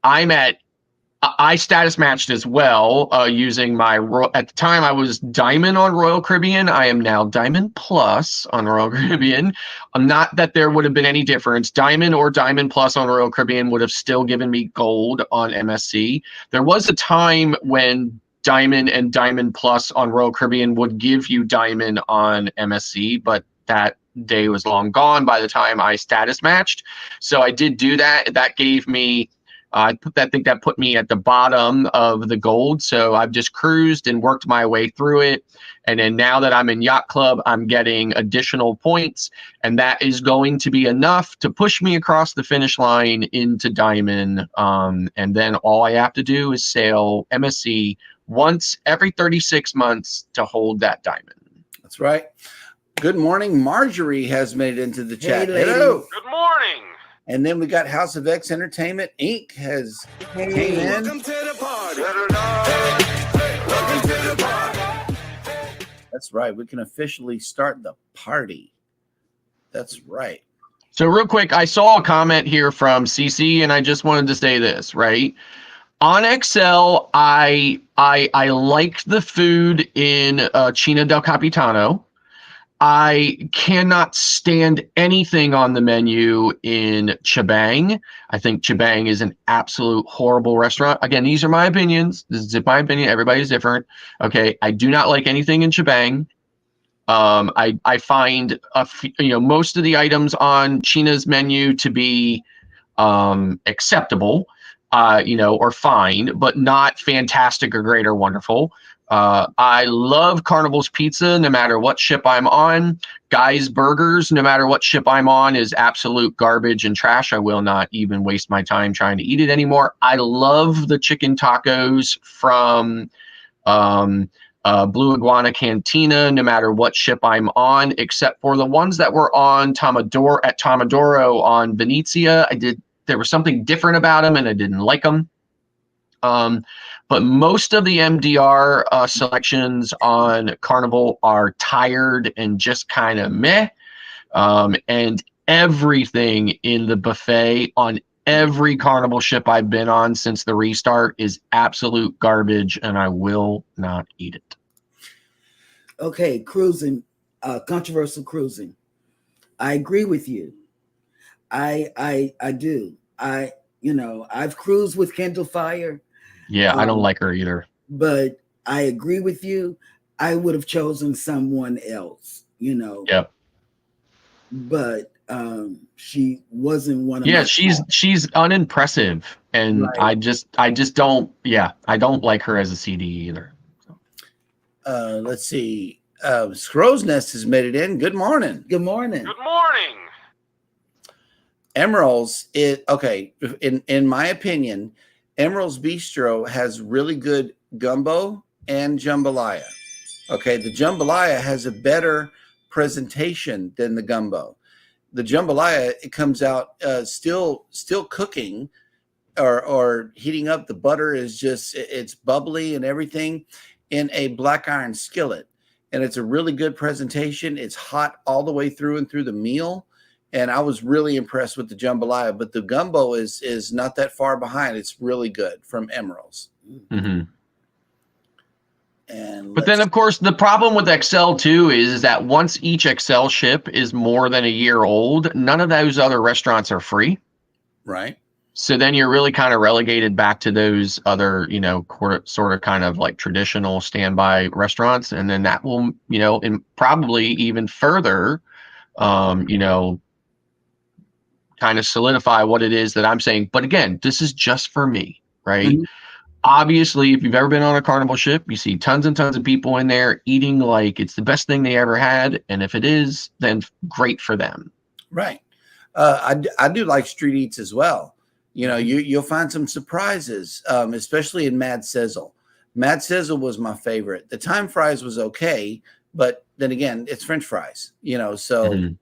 I status matched as well using my at the time I was Diamond on Royal Caribbean. I am now Diamond Plus on Royal Caribbean. Not that there would have been any difference. Diamond or Diamond Plus on Royal Caribbean would have still given me gold on MSC. There was a time when Diamond and Diamond Plus on Royal Caribbean would give you Diamond on MSC, but that day was long gone by the time I status matched. So I did do that. That gave me I think that put me at the bottom of the gold. So I've just cruised and worked my way through it. And then now that I'm in Yacht Club, I'm getting additional points. And that is going to be enough to push me across the finish line into Diamond. And then all I have to do is sail MSC once every 36 months to hold that Diamond. That's right. Good morning. Marjorie has made it into the chat. Hey, Hello. Good morning. And then we got House of X Entertainment Inc. has came in. Welcome to the party. Welcome to the party. That's right. We can officially start the party. That's right. So real quick, I saw a comment here from CC, and I just wanted to say this, right? On XL, I liked the food in Cina del Capitano. I cannot stand anything on the menu in Chibang. I think Chibang is an absolute horrible restaurant. Again, these are my opinions. This is my opinion. Everybody's different. Okay, I do not like anything in Chibang. I find most of the items on China's menu to be acceptable, or fine, but not fantastic or great or wonderful. I love Carnival's pizza no matter what ship I'm on. Guy's Burgers, no matter what ship I'm on, is absolute garbage and trash. I will not even waste my time trying to eat it anymore. I love the chicken tacos from Blue Iguana Cantina, no matter what ship I'm on, except for the ones that were on Tomodoro on Venezia. There was something different about them, and I didn't like them. But most of the MDR selections on Carnival are tired and just kind of meh. And everything in the buffet on every Carnival ship I've been on since the restart is absolute garbage, and I will not eat it. Okay, cruising, controversial cruising. I agree with you. I do. I've cruised with Kindle Fire. Yeah, I don't like her either. But I agree with you. I would have chosen someone else, Yep. But she wasn't one of Yeah, my she's unimpressive, and Right. I just don't. Yeah, I don't like her as a CD either. Let's see. Scrow's Nest has made it in. Good morning. Good morning. Good morning. Emerald's in my opinion, Emerald's Bistro has really good gumbo and jambalaya. Okay, the jambalaya has a better presentation than the gumbo. The jambalaya, it comes out still cooking or heating up. The butter is it's bubbly and everything in a black iron skillet, and it's a really good presentation. It's hot all the way through and through the meal. And I was really impressed with the jambalaya, but the gumbo is not that far behind. It's really good from Emerald's. Mm-hmm. And but then, of course, the problem with XL too is that once each XL ship is more than a year old, none of those other restaurants are free. Right. So then you're really kind of relegated back to those other, sort of kind of like traditional standby restaurants, and then that will, and probably even further, kind of solidify what it is that I'm saying. But again, this is just for me, right? obviously, if you've ever been on a Carnival ship, you see tons and tons of people in there eating like it's the best thing they ever had. And if it is, then great for them. Right. I do like street eats as well. You know, you'll find some surprises, especially in Mad Sizzle. Mad Sizzle was my favorite. The Time Fries was okay, but then again, it's French fries, you know. So,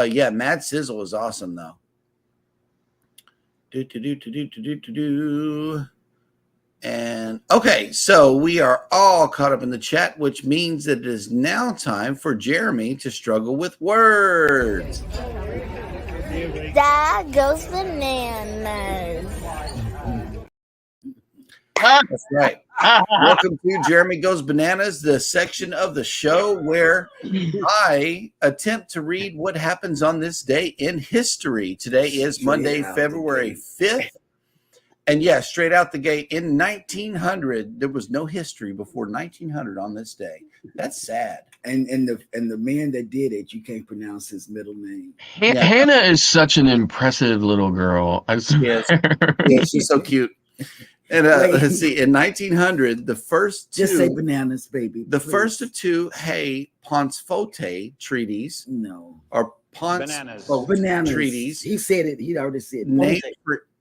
yeah, Mad Sizzle was awesome though. And okay, so we are all caught up in the chat, which means that it is now time for Jeremy to struggle with words. Dad goes bananas. That's right. Welcome to Jeremy Goes Bananas, the section of the show where I attempt to read what happens on this day in history. Today is Monday, February 5th. And yeah, straight out the gate in 1900, there was no history before 1900 on this day. That's sad. And the man that did it, you can't pronounce his middle name. Hannah is such an impressive little girl. I swear. Yeah, she's so cute. And let's see, in 1900, the first two, just say bananas, baby. The please. first of two Hay Pauncefote treaties, or bananas treaties. He said it. He already said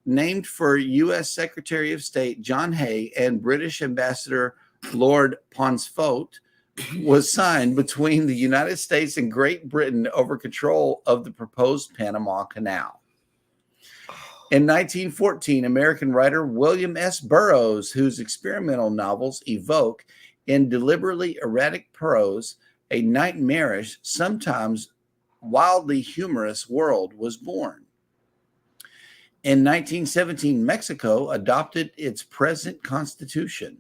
named for U.S. Secretary of State John Hay and British Ambassador Lord Pauncefote, was signed between the United States and Great Britain over control of the proposed Panama Canal. In 1914, American writer William S. Burroughs, whose experimental novels evoke in deliberately erratic prose a nightmarish, sometimes wildly humorous world, was born. In 1917, Mexico adopted its present constitution.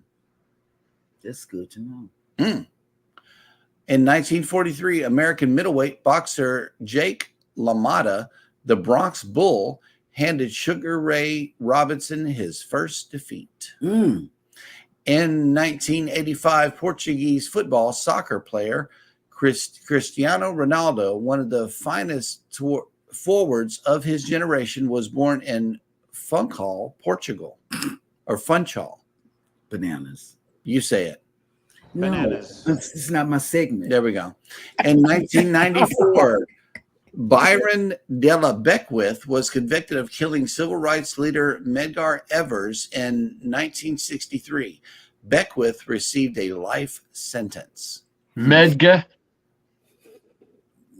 That's good to know. In 1943, American middleweight boxer Jake LaMotta, the Bronx Bull, handed Sugar Ray Robinson his first defeat. In 1985, Portuguese soccer player Cristiano Ronaldo, one of the finest forwards of his generation, was born in Funchal, Portugal, or Funchal. Bananas. You say it. No, it's not my segment. There we go. In 1994, Byron Della Beckwith was convicted of killing civil rights leader Medgar Evers in 1963. Beckwith received a life sentence. Medgar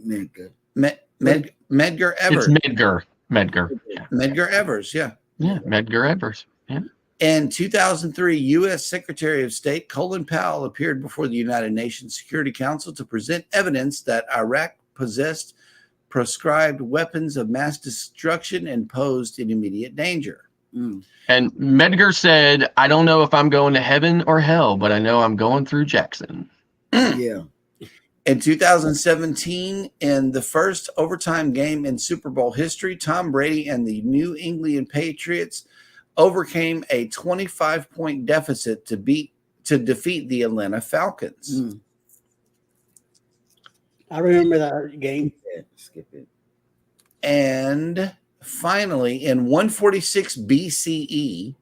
Evers. It's Medgar. Yeah. Medgar Evers, yeah. Yeah, Medgar Evers. Yeah. In 2003, U.S. Secretary of State Colin Powell appeared before the United Nations Security Council to present evidence that Iraq possessed proscribed weapons of mass destruction and posed an immediate danger. And Medgar said, I don't know if I'm going to heaven or hell, but I know I'm going through Jackson. Yeah. In 2017, in the first overtime game in Super Bowl history, Tom Brady and the New England Patriots overcame a 25-point deficit to defeat the Atlanta Falcons. I remember that game. Skip it. And finally, in 146 BCE,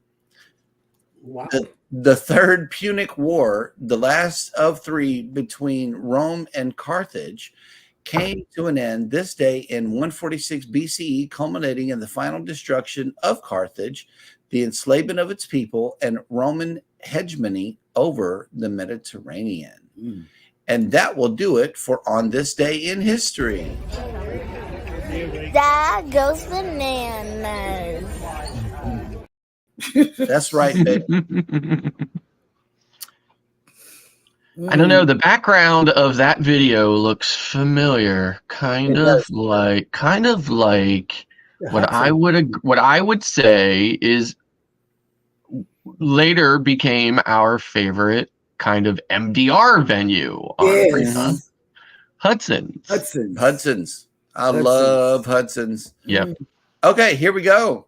Wow. the Third Punic War, the last of three between Rome and Carthage, came to an end this day in 146 BCE, culminating in the final destruction of Carthage, the enslavement of its people, and Roman hegemony over the Mediterranean. And that will do it for On This Day in History. Dad goes bananas. That's right, baby. I don't know. The background of that video looks familiar. Kind of like what I would say is later became our favorite kind of MDR venue on Hudson's. I love Hudson's. Yep. Okay, here we go.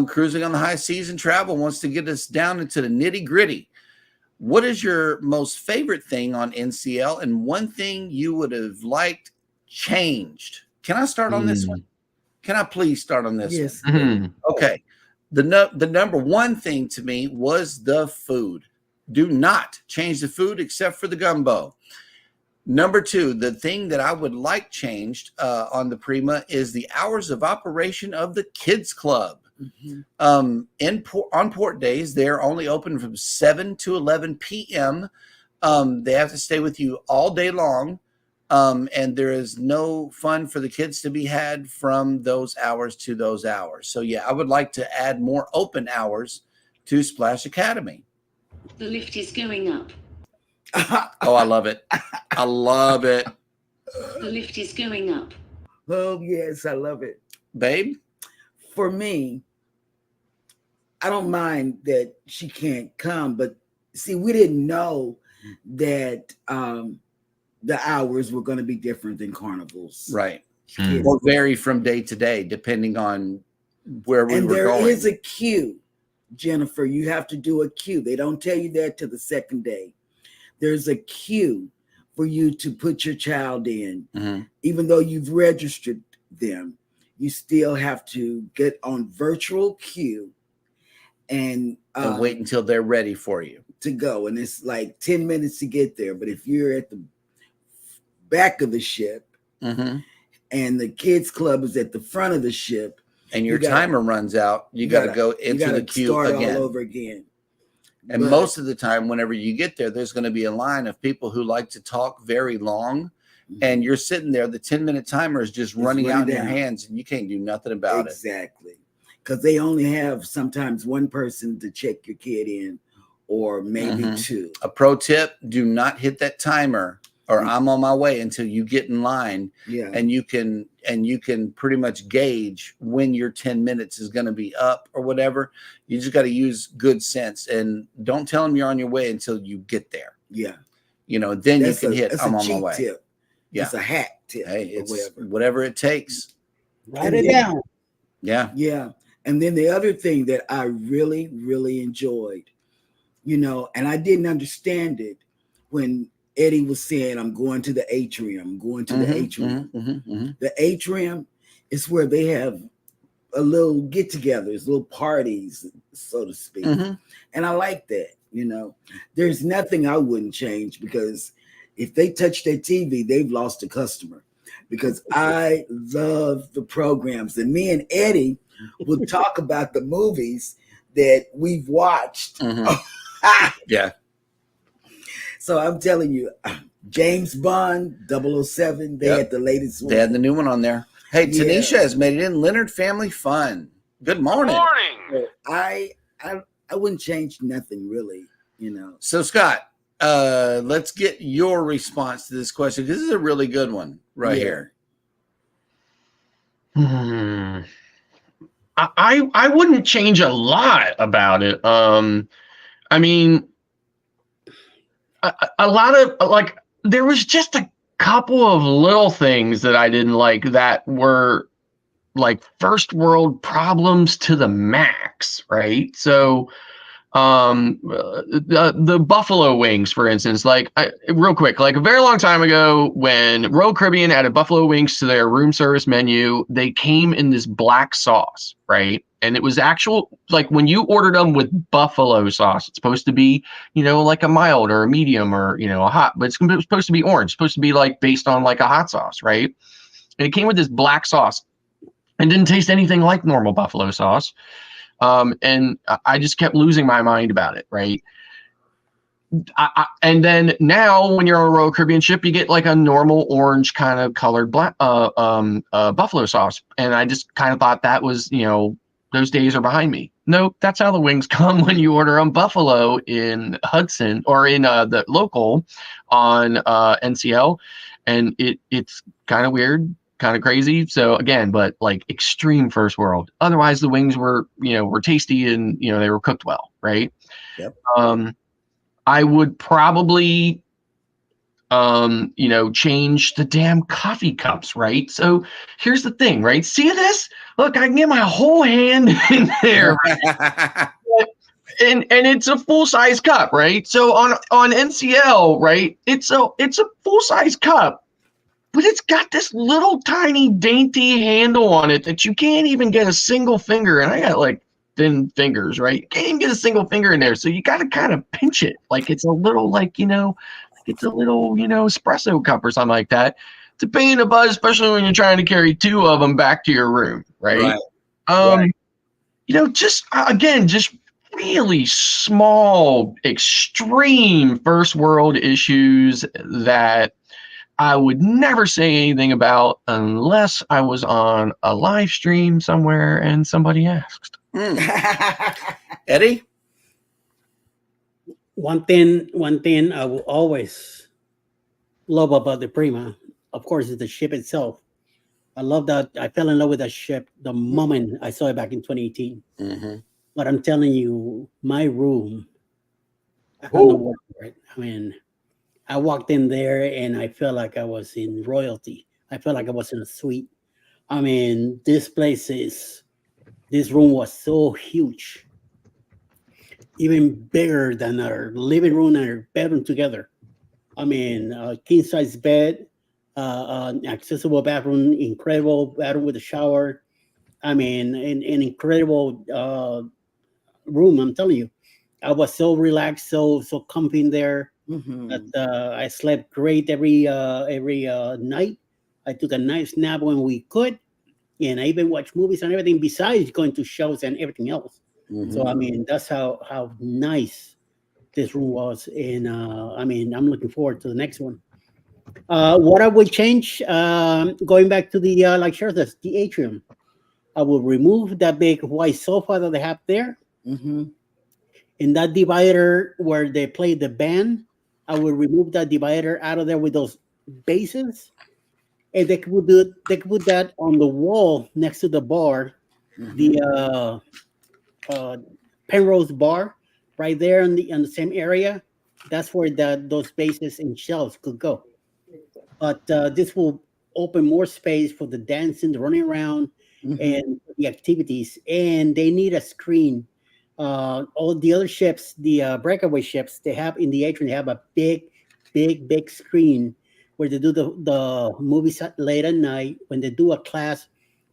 Cruising on the High Seas and Travel wants to get us down into the nitty gritty. What is your most favorite thing on NCL and one thing you would have liked changed? Can I start on this one? Can I please start on this Yes. one? Okay. The number one thing to me was the food. Do not change the food except for the gumbo. Number two, the thing that I would like changed on the Prima is the hours of operation of the kids club. On port days, they're only open from 7 to 11 p.m. They have to stay with you all day long. And there is no fun for the kids to be had from those hours to those hours. So yeah, I would like to add more open hours to Splash Academy. The lift is going up. Oh, I love it. I love it. The lift is going up. Oh, yes, I love it. Babe? For me, I don't mind that she can't come, but see, we didn't know that the hours were going to be different than carnivals. Right. Or vary from day to day, depending on where we were going. And there is a queue, Jennifer. You have to do a queue. They don't tell you that till the second day. There's a queue for you to put your child in. Even though you've registered them, you still have to get on virtual queue and wait until they're ready for you to go. And it's like 10 minutes to get there. But if you're at the back of the ship and the kids club is at the front of the ship and your timer runs out, you got to go into the queue start again. all over again. And most of the time, whenever you get there, there's going to be a line of people who like to talk very long. And you're sitting there, the 10-minute timer is just running out in your hands and you can't do nothing about it. Exactly. Because they only have sometimes one person to check your kid in, or maybe two. A pro tip, do not hit that timer or I'm on my way until you get in line. Yeah. And you can pretty much gauge when your 10 minutes is going to be up or whatever. You just got to use good sense and don't tell them you're on your way until you get there. Yeah. You know, then you can hit I'm on my way. Tip. Yeah. It's a hack tip. Hey, it's whatever it takes. Write it down. Yeah. Yeah. And then the other thing that I really, really enjoyed, you know, and I didn't understand it when Eddie was saying, I'm going to the atrium. I'm going to the atrium. The atrium is where they have a little get-togethers, little parties, so to speak. And I like that, you know. There's nothing I wouldn't change, because if they touch their TV, they've lost a customer, because I love the programs. And me and Eddie would talk about the movies that we've watched. Yeah. So I'm telling you, James Bond, 007, they had the latest one. They had the new one on there. Hey, Tanisha has made it in. Leonard Family Fun. Good morning. Good morning. I wouldn't change nothing, really, you know. So, Scott, let's get your response to this question. This is a really good one right here. I wouldn't change a lot about it. I mean, a lot of, like, there was just a couple of little things that I didn't like that were like first world problems to the max, right? So the buffalo wings, for instance, like real quick, like a very long time ago when Royal Caribbean added buffalo wings to their room service menu, they came in this black sauce, right? And it was actual, like when you ordered them with buffalo sauce, it's supposed to be, you know, like a mild or a medium or, you know, a hot, but it's supposed to be orange, supposed to be like based on like a hot sauce, right? And it came with this black sauce and didn't taste anything like normal buffalo sauce. And I just kept losing my mind about it, right? And then now when you're on a Royal Caribbean ship, you get like a normal orange kind of colored black buffalo sauce. And I just kind of thought that was, you know, those days are behind me. Nope, that's how the wings come when you order them buffalo in Hudson or in the local on NCL. And it's kind of weird, kind of crazy. So again, but like extreme first world. Otherwise, the wings were tasty and, you know, they were cooked well, right? Yep. I would probably, you know, change the damn coffee cups, right? So here's the thing, right? See this? Look, I can get my whole hand in there. Right? and it's a full-size cup, right? So on NCL, right, it's a full-size cup, but it's got this little tiny dainty handle on it that you can't even get a single finger. And I got like thin fingers, right? You can't even get a single finger in there. So you got to kind of pinch it. Like it's a little espresso cup or something like that. It's a pain in the butt, especially when you're trying to carry 2 of them back to your room, right? Right. Just really small, extreme first world issues that I would never say anything about unless I was on a live stream somewhere and somebody asked. Eddie? One thing I will always love about the Prima, of course, is the ship itself. I love that. I fell in love with that ship the moment I saw it back in 2018. Mm-hmm. But I'm telling you, my room, I found the word for it. I mean, I walked in there and I felt like I was in royalty. I felt like I was in a suite. I mean, this room was so huge, even bigger than our living room and our bedroom together. I mean, king size bed, accessible bathroom, incredible bathroom with a shower. I mean, an incredible room. I'm telling you, I was so relaxed, so comfy in there. That I slept great every night. I took a nice nap when we could, and I even watched movies and everything besides going to shows and everything else. So I mean, that's how nice this room was, and I mean, I'm looking forward to the next one. What I would change, going back to the like Cheryl says, the atrium, I will remove that big white sofa that they have there. In that divider where they play the band, I will remove that divider out of there with those bases, and they could put that on the wall next to the bar, the Penrose bar, right there in the same area. That's where those bases and shelves could go. But this will open more space for the dancing, the running around, and the activities. And they need a screen. All the other ships, the breakaway ships, they have in the atrium, they have a big screen where they do the movies late at night. When they do a class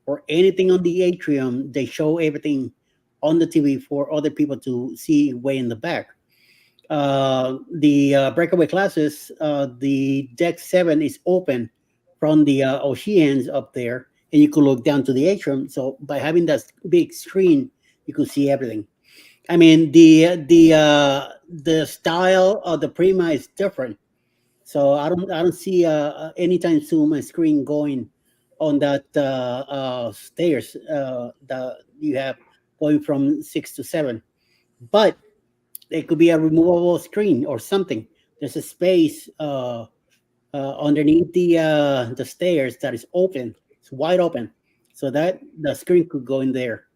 or anything on the atrium, they show everything on the TV for other people to see way in the back. The breakaway classes, the deck 7 is open from the oceans up there, and you could look down to the atrium. So by having that big screen, you could see everything. I mean, the style of the Prima is different, so I don't see anytime soon a screen going on that stairs that you have going from 6 to 7. But it could be a removable screen or something. There's a space underneath the stairs that is open. It's wide open, so that the screen could go in there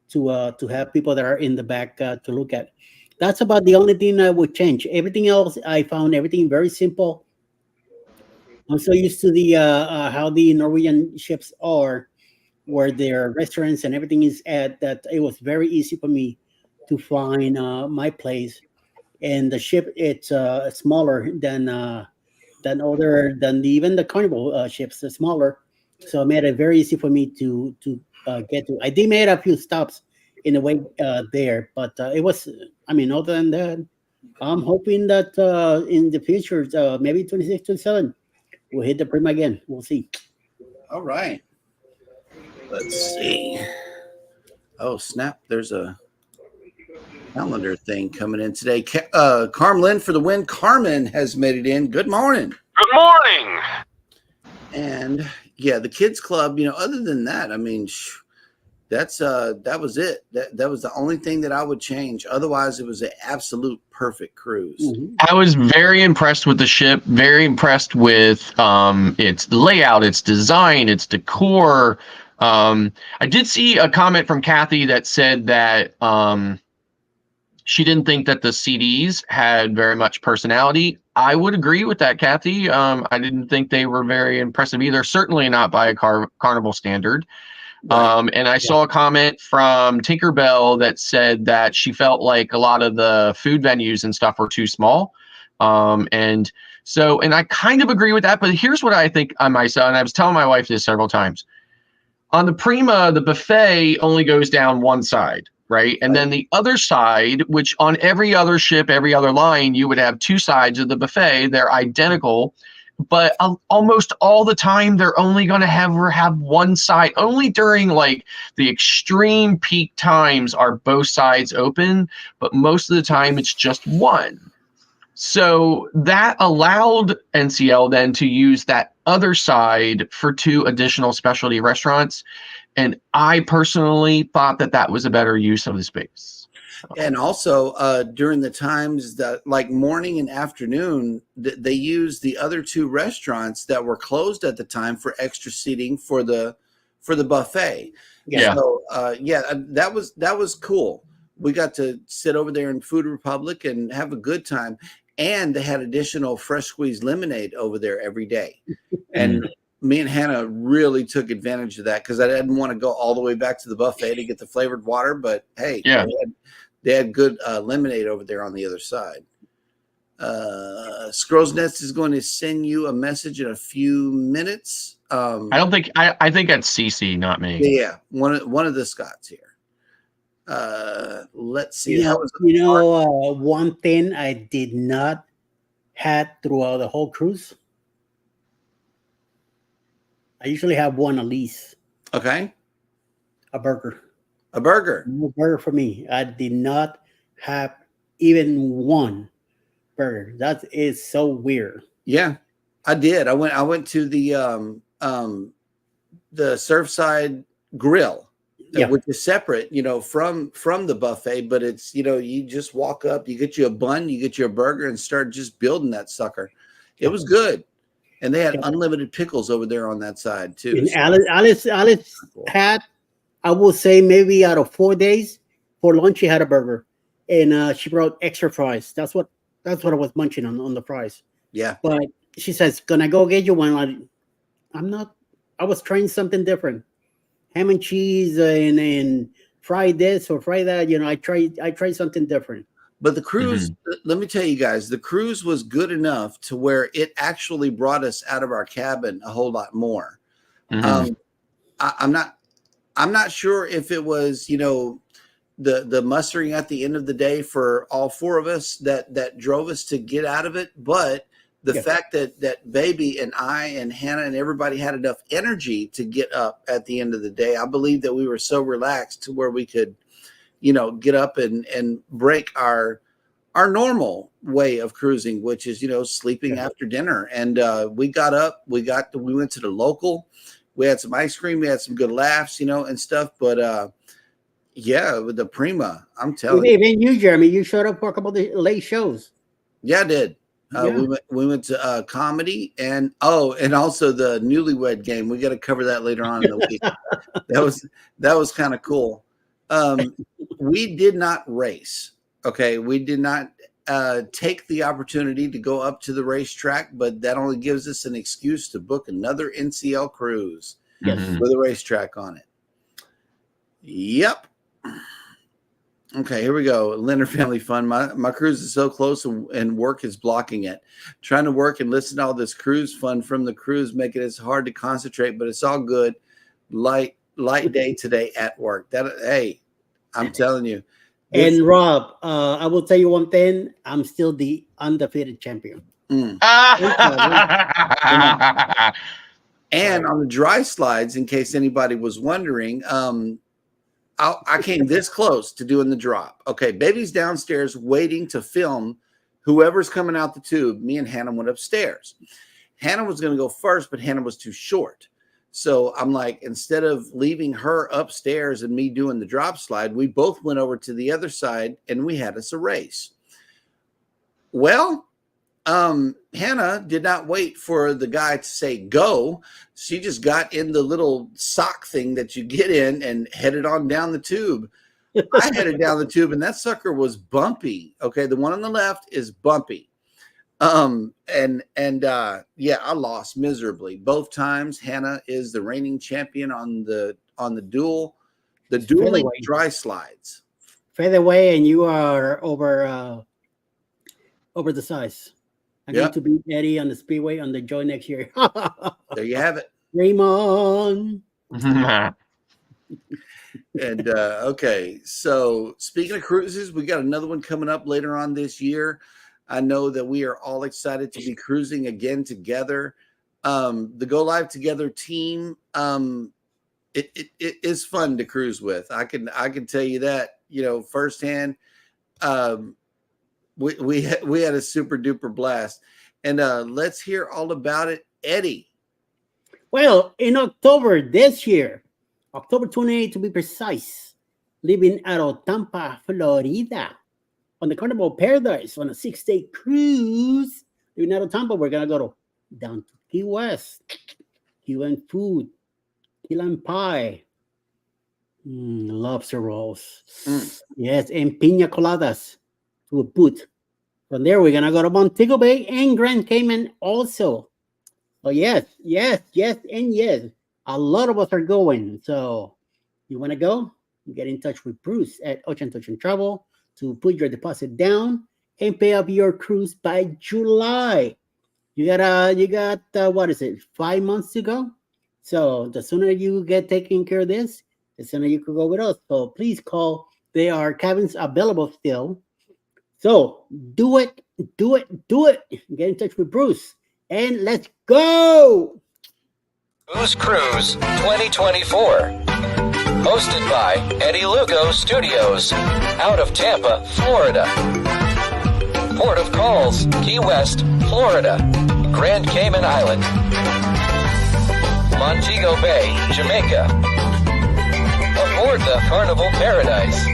to have people that are in the back to look at. That's about the only thing I would change. Everything else, I found everything very simple. I'm so used to the how the Norwegian ships are, where their restaurants and everything is at, that it was very easy for me to find my place. And the ship, it's smaller than even the Carnival ships. Are smaller, so it made it very easy for me to get to. I did made a few stops in the way there, but it was. I mean, other than that, I'm hoping that in the future, maybe 26, 27, we'll hit the Prima again. We'll see. All right. Let's see. Oh, snap. There's a calendar thing coming in today. Carmelin for the win. Carmen has made it in. Good morning. Good morning. And yeah, the kids club, other than that, I mean, that was it. That was the only thing that I would change. Otherwise, it was an absolute perfect cruise. I was very impressed with the ship, very impressed with its layout, its design, its decor. I did see a comment from Kathy that said that she didn't think that the CDs had very much personality. I would agree with that, Kathy. I didn't think they were very impressive either, certainly not by a Carnival standard. Right. And I saw a comment from Tinkerbell that said that she felt like a lot of the food venues and stuff were too small. And I kind of agree with that, but here's what I think on myself, and I was telling my wife this several times. On the Prima, the buffet only goes down one side. right? And then the other side, which on every other ship, every other line, you would have two sides of the buffet. They're identical, but almost all the time they're only going to have one side. Only during like the extreme peak times are both sides open, but most of the time it's just one. So that allowed NCL then to use that other side for 2 additional specialty restaurants. And I personally thought that that was a better use of the space. And also during the times that like morning and afternoon, they used the other 2 restaurants that were closed at the time for extra seating for the buffet. Yeah. So that was cool. We got to sit over there in Food Republic and have a good time. And they had additional fresh squeezed lemonade over there every day. And me and Hannah really took advantage of that because I didn't want to go all the way back to the buffet to get the flavored water. But hey, they had good lemonade over there on the other side. Scrolls Nest is going to send you a message in a few minutes. I think that's CC, not me. Yeah, one of the Scots here. Let's see. One thing I did not have throughout the whole cruise. I usually have one at least. Okay. A burger. A burger. No burger for me. I did not have even one burger. That is so weird. Yeah, I did. I went to the Surfside Grill, which is separate, from the buffet, but it's, you just walk up, you get you a bun, you get you a burger and start just building that sucker. It was good. And they had unlimited pickles over there on that side too. And Alice had, I will say maybe out of 4 days for lunch, she had a burger and she brought extra fries. That's what I was munching on the fries. Yeah. But she says, "Can I go get you one?" I was trying something different. Ham and cheese and fry this or fry that. I tried something different. But the cruise, let me tell you guys, the cruise was good enough to where it actually brought us out of our cabin a whole lot more. I'm not sure if it was, the mustering at the end of the day for all 4 of us that drove us to get out of it, but the fact that baby and I and Hannah and everybody had enough energy to get up at the end of the day. I believe that we were so relaxed to where we could, get up and break our normal way of cruising, which is, sleeping after dinner. And we got up, we went to the local, we had some ice cream, we had some good laughs, and stuff. But with the Prima, I'm telling you. Even you, Jeremy, you showed up for a couple of the late shows. Yeah, I did. We went to comedy and also the Newlywed Game. We got to cover that later on in the week. That was kind of cool. We did not race. Okay, we did not take the opportunity to go up to the racetrack, but that only gives us an excuse to book another NCL cruise with a racetrack on it. Yep. Okay, here we go. Leonard Family Fun. My cruise is so close and work is blocking it. Trying to work and listen to all this cruise fun from the cruise, making it hard to concentrate, but it's all good. Light day today at work. I'm telling you. And Rob, I will tell you one thing. I'm still the undefeated champion. And on the dry slides, in case anybody was wondering, I came this close to doing the drop. Okay, baby's downstairs waiting to film whoever's coming out the tube. Me and Hannah went upstairs. Hannah was going to go first, but Hannah was too short. So I'm like, instead of leaving her upstairs and me doing the drop slide, we both went over to the other side and we had us a race. Well, Hannah did not wait for the guy to say go. She just got in the little sock thing that you get in and headed on down the tube. I headed down the tube and that sucker was bumpy. Okay, the one on the left is bumpy. I lost miserably both times. Hannah is the reigning champion on the dueling dry slides. Featherweight, and you are over the size. I need to beat Eddie on the speedway on the joy next year. There you have it. Raymond. And okay, so speaking of cruises, we got another one coming up later on this year. I know that we are all excited to be cruising again together. The Go Live Together team, it is fun to cruise with. I can tell you that, firsthand. We had a super duper blast, and let's hear all about it, Eddie. Well, in October this year, October 28th to be precise, leaving out of Tampa, Florida, on the Carnival Paradise on a 6-day cruise. Leaving out of Tampa, we're gonna go down to Key West, Cuban food, key lime pie, lobster rolls, yes, and pina coladas to a boot. From there, we're gonna go to Montego Bay and Grand Cayman also. Oh yes, and yes. A lot of us are going. So you want to go? Get in touch with Bruce at Ocean to Ocean Travel to put your deposit down and pay off your cruise by July. You got what is it? 5 months to go. So the sooner you get taking care of this, the sooner you could go with us. So please call. There are cabins available still. So do it. Get in touch with Bruce and let's go. Who's Cruise 2024. Hosted by Eddie Lugo Studios, out of Tampa, Florida. Port of calls, Key West, Florida. Grand Cayman Island. Montego Bay, Jamaica. Aboard the Carnival Paradise.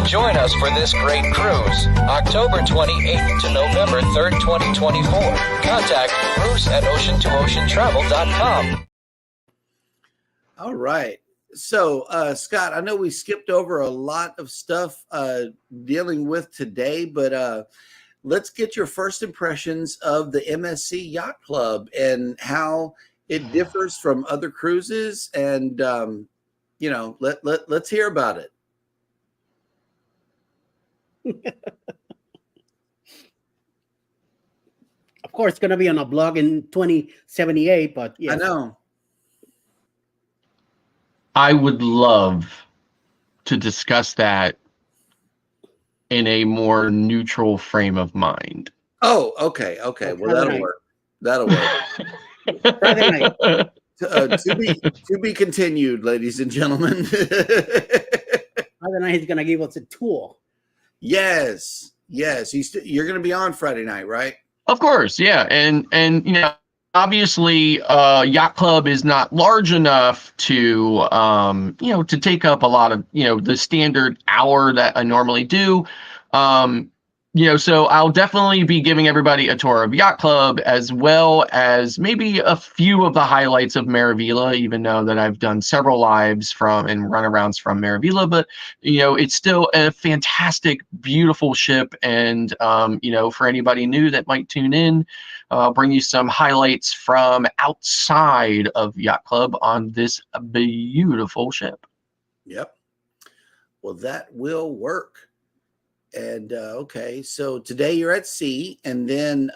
Join us for this great cruise, October 28th to November 3rd, 2024. Contact Bruce at ocean2oceantravel.com. All right. So, Scott, I know we skipped over a lot of stuff dealing with today, but let's get your first impressions of the MSC Yacht Club and how it differs from other cruises. And, let's hear about it. Of course, it's going to be on a blog in 2078, but yes. I know. I would love to discuss that in a more neutral frame of mind. Oh, okay. Well, that'll work. Friday night. To be continued, ladies and gentlemen. Friday night he's going to give us a tour. Yes. You're going to be on Friday night, right? Of course, yeah, and obviously, Yacht Club is not large enough to to take up a lot of the standard hour that I normally do. So I'll definitely be giving everybody a tour of Yacht Club as well as maybe a few of the highlights of Meraviglia, even though that I've done several lives from and runarounds from Meraviglia, but it's still a fantastic, beautiful ship. And for anybody new that might tune in, I'll bring you some highlights from outside of Yacht Club on this beautiful ship. Yep. Well, that will work. And okay, so today you're at sea, and then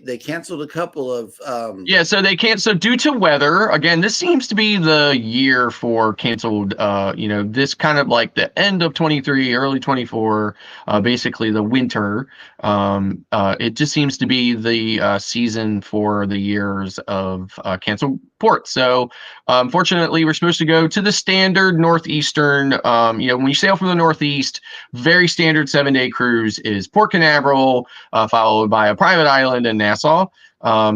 they canceled a couple of so they can't. So due to weather, again, this seems to be the year for canceled. This kind of like the end of 23, early 24, basically the winter. It just seems to be the season for the years of canceled ports. So unfortunately, we're supposed to go to the standard northeastern. When you sail from the northeast, very standard 7-day cruise is Port Canaveral, followed by a private island in Nassau.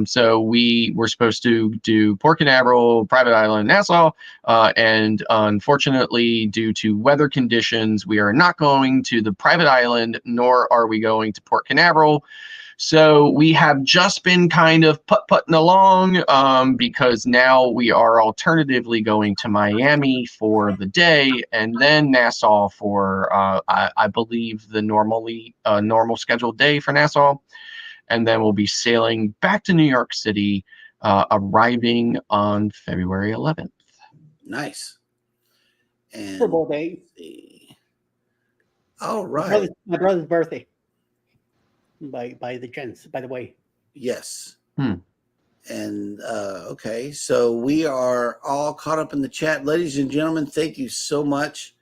So we were supposed to do Port Canaveral, private island, Nassau, and unfortunately, due to weather conditions, we are not going to the private island, nor are we going to Port Canaveral. So we have just been kind of putting along because now we are alternatively going to Miami for the day and then Nassau for, I believe, the normal scheduled day for Nassau. And then we'll be sailing back to New York City, arriving on February 11th. Nice. And Super Bowl day. All right. My brother's birthday. By the gents, by the way. Yes. And okay, so we are all caught up in the chat. Ladies and gentlemen, thank you so much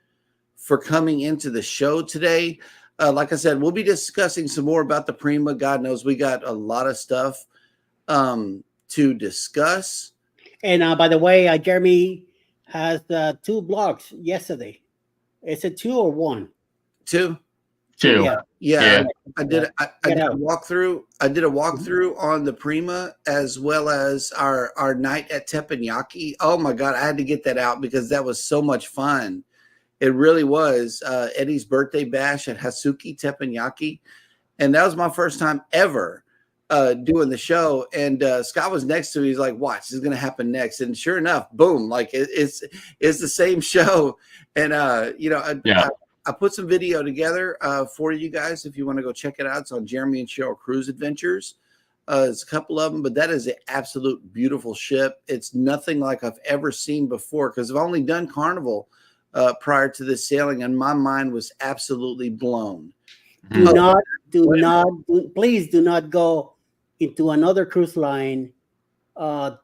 for coming into the show today. Like I said, we'll be discussing some more about the Prima. God knows we got a lot of stuff to discuss. And by the way, Jeremy has 2 blogs yesterday. Is it 2 or 1? 2. Yeah. I did a walkthrough. I did a walkthrough on the Prima as well as our night at Teppanyaki. Oh my God, I had to get that out because that was so much fun. It really was. Eddie's birthday bash at Hasuki Teppanyaki, and that was my first time ever doing the show. And Scott was next to me. He's like, "Watch, this is gonna happen next." And sure enough, boom! Like it's the same show. And I put some video together for you guys if you want to go check it out. It's on Jeremy and Sheryl Cruise Adventures. It's a couple of them, but that is an absolute beautiful ship. It's nothing like I've ever seen before because I've only done Carnival prior to this sailing, and my mind was absolutely blown. Please do not go into another cruise line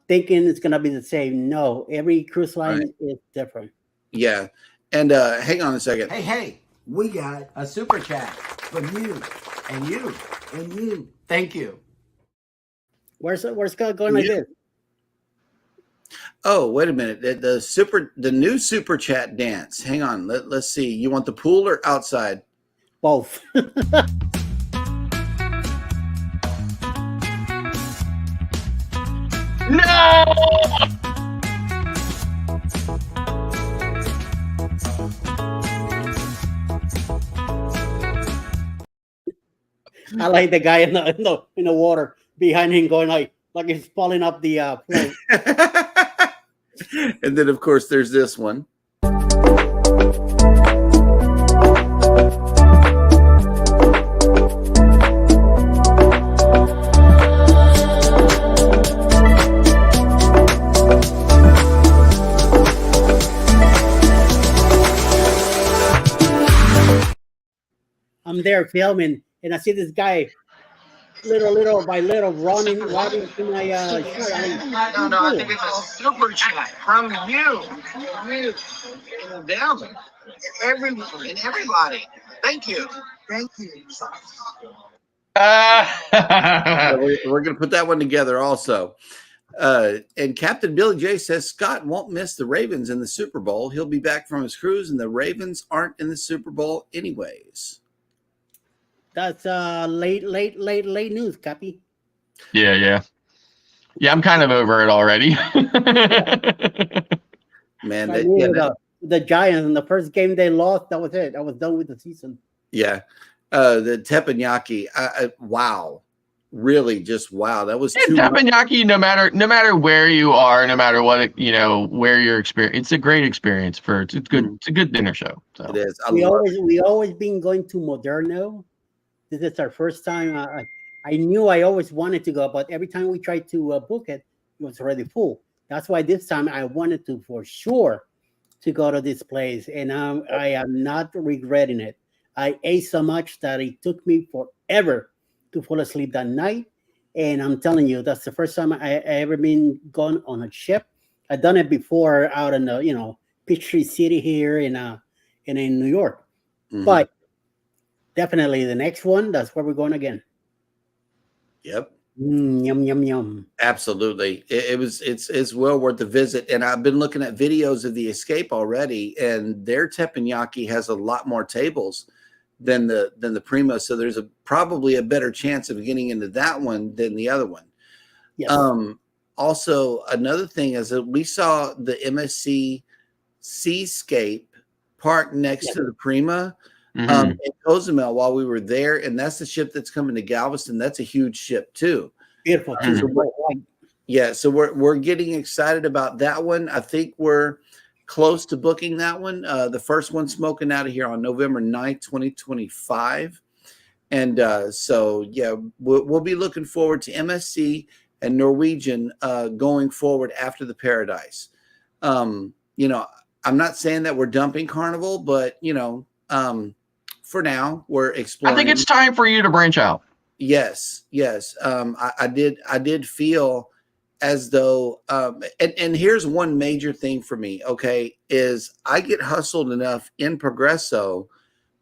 thinking it's going to be the same. No, every cruise line is different. Yeah. And hang on a second. Hey, we got a super chat from you and you and you. Thank you. Where's Scott going like this? Oh, wait a minute. The new super chat dance. Hang on. Let's see. You want the pool or outside? Both. No! I like the guy in the water behind him going like he's falling up the plane. And then, of course, there's this one. I'm there filming, and I see this guy little by little running to my shirt. No, I think it's a super chat from you. And them. Everybody. Thank you. We're going to put that one together also. And Captain Billy J says Scott won't miss the Ravens in the Super Bowl. He'll be back from his cruise, and the Ravens aren't in the Super Bowl anyways. That's late news, Cappy. Yeah. I'm kind of over it already. Man, the Giants in the first game they lost, that was it. I was done with the season. Yeah. The Teppanyaki, wow. Really just wow. That was too Teppanyaki, no matter where you are, no matter what where you're experiencing, it's a great experience it's good. It's a good dinner show. So. It is. We always been going to Moderno. This is our first time. I knew I always wanted to go, but every time we tried to book it, it was already full. That's why this time I wanted to for sure to go to this place, and I am not regretting it. I ate so much that it took me forever to fall asleep that night, and I'm telling you, that's the first time I ever been gone on a ship. I've done it before out in the Peachtree City here in New York, but definitely the next one, that's where we're going again. Yep. Yum. Absolutely. It's well worth the visit. And I've been looking at videos of the Escape already, and their teppanyaki has a lot more tables than the Prima. So there's probably a better chance of getting into that one than the other one. Yes. Also, another thing is that we saw the MSC Seascape parked next to the Prima in Cozumel while we were there. And that's the ship that's coming to Galveston. That's a huge ship too. Beautiful. So we're getting excited about that one. I think we're close to booking that one. The first one smoking out of here on November 9th, 2025. And we'll be looking forward to MSC and Norwegian going forward after the Paradise. I'm not saying that we're dumping Carnival, but for now we're exploring. I think it's time for you to branch out. Yes. I did feel as though, and here's one major thing for me. Okay, is I get hustled enough in Progresso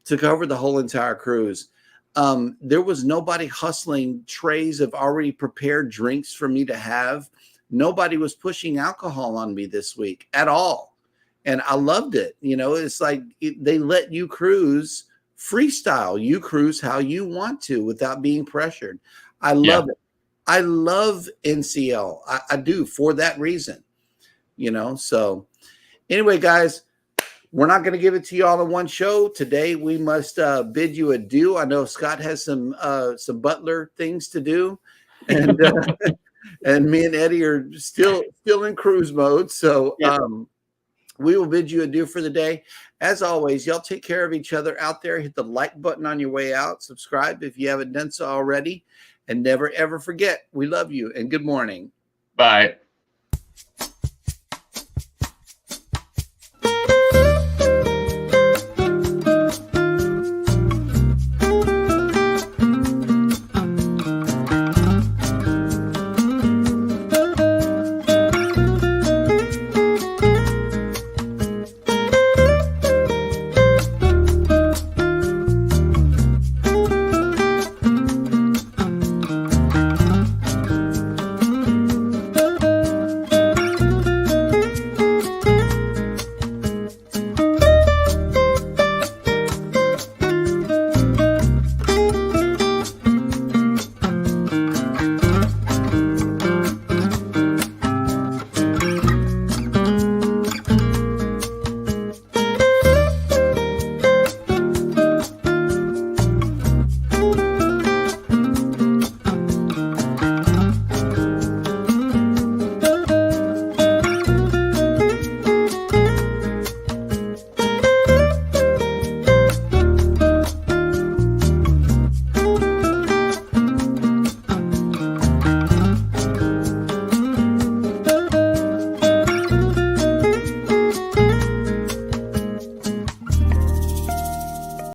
to cover the whole entire cruise. There was nobody hustling trays of already prepared drinks for me to have. Nobody was pushing alcohol on me this week at all. And I loved it. It's like they let you cruise freestyle. You cruise how you want to without being pressured. I love it. I love NCL. I do, for that reason. So anyway, guys, we're not going to give it to you all in one show. Today, we must bid you adieu. I know Scott has some butler things to do. And and me and Eddie are still in cruise mode. So we will bid you adieu for the day. As always, y'all take care of each other out there. Hit the like button on your way out. Subscribe if you haven't done so already. And never, ever forget, we love you and good morning. Bye.